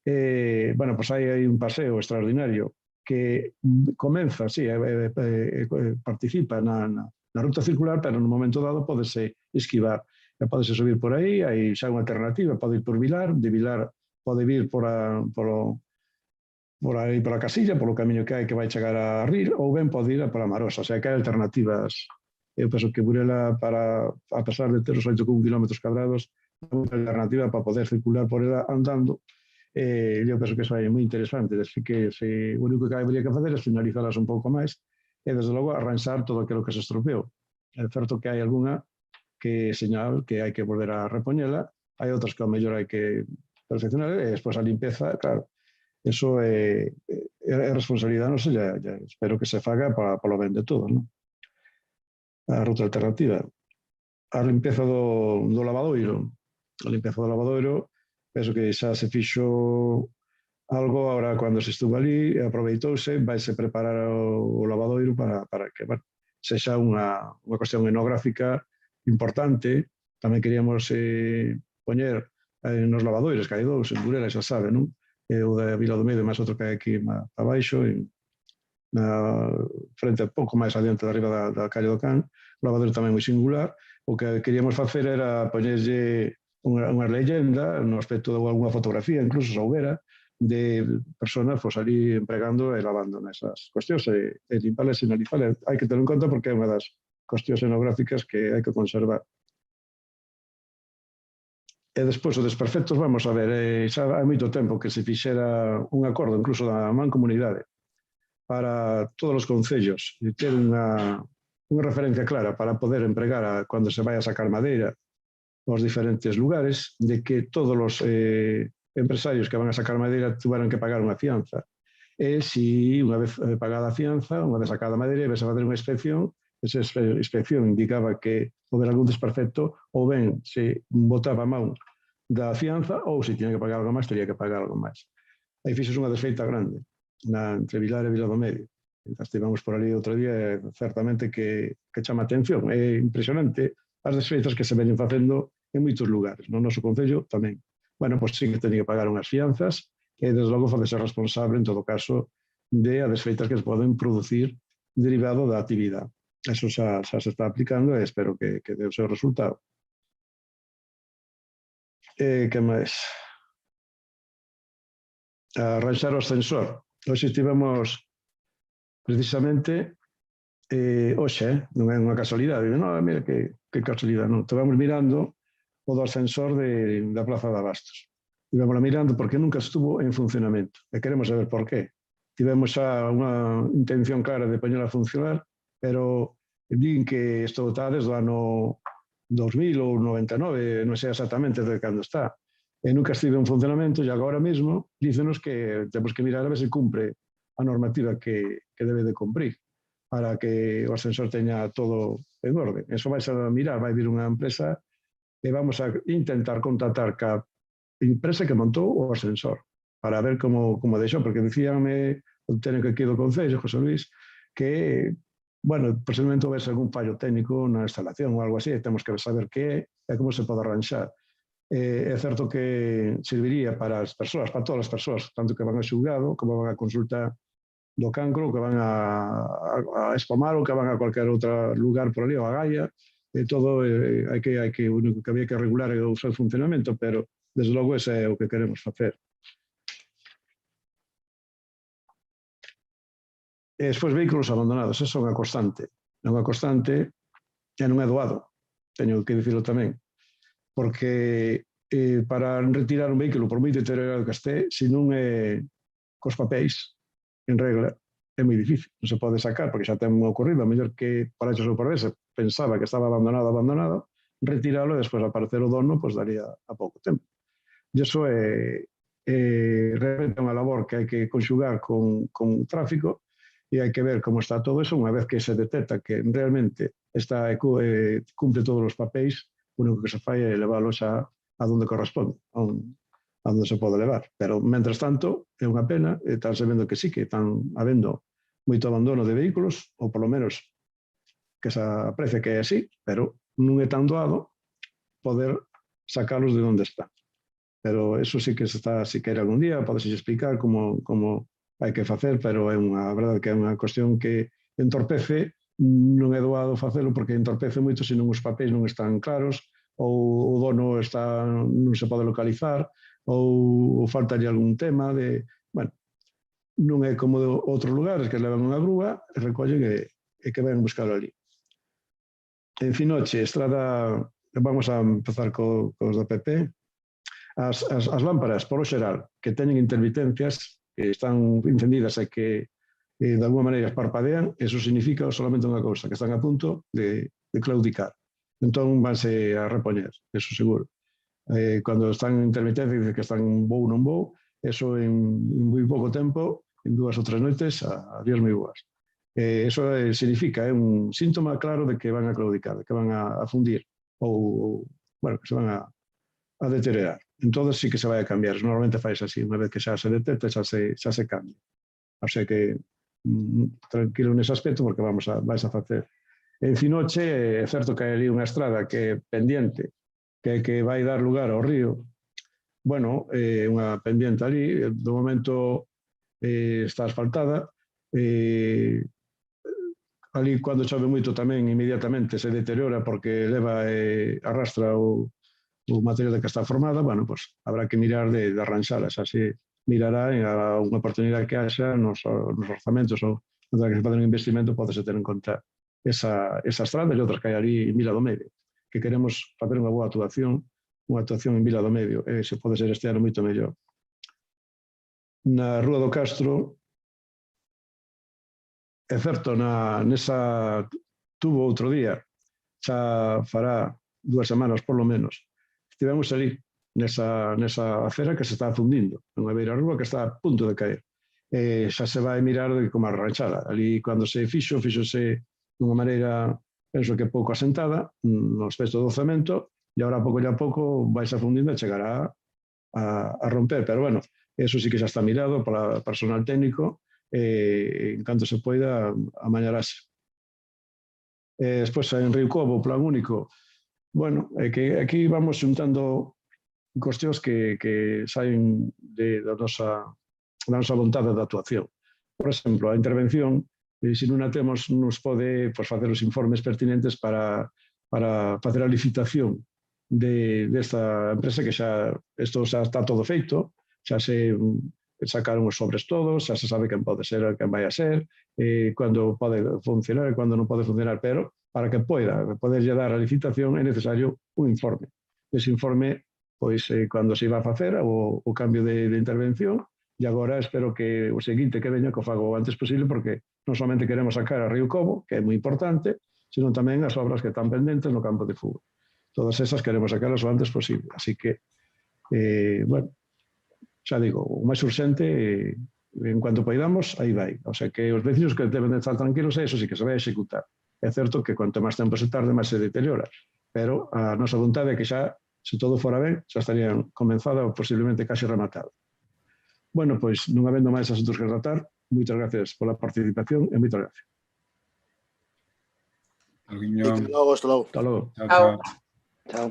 Bueno, pues hai un paseo extraordinario que comeza, sí, participa na ruta circular, pero no momento dado podese esquivar. Podese subir por aí, hai xa unha alternativa, pode ir por Vilar, de Vilar pode vir por aí pola Casilla, polo camiño que hai que vai chegar a Ril, ou ben pode ir para Marosa, o sea, que hai alternativas. Eu penso que Burela, a pesar de ter os 8,1 km cuadrados, é unha alternativa para poder circular por ela andando. Eu penso que iso é moi interesante, desde que o único que habría que fazer é finalizalas un pouco máis e, desde logo, arranxar todo aquilo que se estropeou. É certo que hai algunha que señal que hai que volver a repoñela, hai outras que ao mellor hai que perfeccionar, e despois a limpeza, claro, eso é responsabilidade, non sei, espero que se faga polo ben de todos, non? A ruta alternativa. A limpeza do lavadoiro. A limpeza do lavadoiro, penso que xa se fixo algo, agora cando se estuvo ali, aproveitouse, vaise preparar o lavadoiro para que, bueno, sexa unha cuestión etnográfica importante. Tamén queríamos poñer nos lavadoiros, que hai dous, en Burela, xa sabe, non? O da Vila do Medio, máis outro que hai aquí abaixo, frente a pouco máis adiante de arriba da calle do Can, o lavadoiro tamén moi singular. O que queríamos facer era poñerlle unha leyenda no aspecto de alguna fotografía, incluso se houbera, de personas ali empregando e lavando nesas cuestións e limparles e sinalizarles. Hai que ter en conta porque é unha das cuestións etnográficas que hai que conservar. E despois, os desperfectos, vamos a ver, xa hai moito tempo que se fixera un acordo, incluso da mancomunidade, para todos os concellos, e ter unha referencia clara para poder empregar cando se vai a sacar madeira aos diferentes lugares, de que todos os empresarios que van a sacar madeira tuveran que pagar unha fianza. E se unha vez pagada a fianza, unha vez sacada a madeira, ibas a fazer unha inspección, esa inspección indicaba que houbera algún desperfecto, ou ben se botaba a mão da fianza, ou se tiña que pagar algo máis, teria que pagar algo máis. Aí fixos unha desfeita grande, entre Vilar e Vila do Medio. Estivemos por ali outro día, certamente que chama atención. É impresionante as desfeitas que se veñen facendo en moitos lugares. No noso concello tamén. Bueno, pois sí que teñen que pagar unhas fianzas e, desde logo, fode ser responsable, en todo caso, de as desfeitas que se poden producir derivado da actividade. Eso xa se está aplicando e espero que dé o seu resultado. Que máis? Arranxar o ascensor. Hoxe estivemos precisamente hoxe, non é unha casualidade, non, mira que casualidade, non, estivemos mirando o do ascensor da Plaza de Abastos. Estivemos mirando porque nunca estuvo en funcionamento e queremos saber por qué. Tivemos xa unha intención clara de poñer a funcionar, pero din que isto está desde o ano 2000 ou 99, non sei exactamente de cando está, e nunca estive en funcionamento, e agora mesmo dícenos que temos que mirar a ver se cumpre a normativa que debe de cumprir para que o ascensor teña todo en orden. Eso vais a mirar, vai vir unha empresa e vamos a intentar contactar ca empresa que montou o ascensor para ver como deixou, porque dicíanme o técnico aquí do Concello, José Luis, que, bueno, posiblemente houvese algún fallo técnico na instalación ou algo así, e temos que saber que é como se pode arranxar. É certo que serviría para as persoas, para todas as persoas, tanto que van a xulgado, como van a consulta do cancro, que van a Espomar ou que van a cualquier outro lugar por ali, ou a Gaia, e todo hai que o único que había que regular é o seu funcionamento, pero desde logo ese é o que queremos facer. E despois vehículos abandonados, eso é unha constante e non é doado, teño que dicirlo tamén, porque para retirar un vehículo por moi deteriorado que este, se non é cos papéis en regla, é moi difícil, non se pode sacar, porque xa ten ocorrido, a mellor que por hecho por vez pensaba que estaba abandonado, retiralo e despois aparecer o dono, pois daría a pouco tempo. E iso é realmente unha labor que hai que conxugar con tráfico e hai que ver como está todo eso. Unha vez que se detecta que realmente está cumple todos os papéis, o único que se fai é leválo xa a donde corresponde, a onde se pode levar. Pero, mentras tanto, é unha pena, están sabendo que sí, que están habendo moito abandono de vehículos, ou polo menos que se aprece que é así, pero non é tan doado poder sacalos de onde están. Pero eso sí que se está, si queira algún día, podese explicar como hai que facer, pero é unha verdade que é unha cuestión que entorpece, non é doado facelo porque entorpece moito se non os papéis non están claros, ou o dono non se pode localizar, ou faltalle algún tema de, bueno, non é como outros lugares que levan unha grúa, recollen e que ven buscar ali. En Finoche, estrada, vamos a empezar cos da PP, as lámparas, por o xeral, que teñen intermitencias, que están encendidas e que de alguma maneira parpadean, eso significa solamente unha cousa, que están a punto de claudicar. Entón, vanse a repoñer, eso seguro. Cando están en intermitencias, dice que están vou non vou, eso en moi pouco tempo, en 2 ou 3 noites, a Dios moi boas. Eso significa, é un síntoma claro de que van a claudicar, de que van a fundir, ou, bueno, que se van a deteriorar. Entón, sí que se vai a cambiar. Normalmente fais así, unha vez que xa se detecta, xa se cambia. O sea que, tranquilo nese aspecto, porque vais a facer. En Finoche, é certo que hai ali unha estrada que é pendiente, que vai dar lugar ao río. Bueno, unha pendiente ali, do momento está asfaltada, ali cando chove moito tamén inmediatamente se deteriora porque leva arrastra o material de que está formada, bueno, pues habrá que mirar de arranxala, xa se mirará en unha oportunidade que haxa nos orzamentos ou onde que se faz un investimento podese ter en conta esa estrada e outras que hai ali en Vila do Medio, que queremos facer unha boa actuación en Vila do Medio, e se pode ser este ano moito mellor. Na Rúa do Castro, é certo, nesa tubo outro día, xa fará 2 semanas por lo menos, estivemos ali, nesa acera que se está fundindo, unha beira rúa que está a punto de caer. Xa se vai mirar de como arranxala. Ali, cando se fixose dunha maneira, penso que pouco asentada, no aspecto do cemento, e agora, pouco a pouco, vais a fundindo e chegará a romper. Pero, bueno, eso sí que xa está mirado para personal técnico, en canto se poida, amañarase. Despois, en Río Cobo, plan único, bueno, é que aquí vamos xuntando cuestións que saen da nosa vontade de actuación. Por exemplo, a intervención, se non a temos, nos pode facer os informes pertinentes para facer a licitación desta empresa que xa está todo feito, xa se sacaron os sobres todos, xa se sabe quen pode ser, quen vai a ser, cando pode funcionar e cando non pode funcionar, pero para que poderlle dar a licitación é necesario un informe. Ese informe, pois, cando se iba a facer o cambio de intervención, e agora espero que o seguinte que veña que o fago o antes posible, porque non solamente queremos sacar a Río Cobo, que é moi importante, sino tamén as obras que están pendentes no campo de fútbol. Todas esas queremos sacarlas o antes posible. Así que, bueno, xa digo, o máis urxente, en cuanto poidamos, aí vai. O sea que os vecinos que deben de estar tranquilos, eso sí que se vai a executar. É certo que cuanto máis tempo se tarde, máis se deteriora. Pero a nosa vontade é que xa, se todo fora ben, xa estarían comenzada ou posiblemente casi rematada. Bueno, pois, non habendo máis asuntos que tratar, moitas gracias pola participación e moitas gracias. Hasta logo. Hasta logo. Chao. Chao.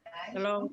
Hasta logo.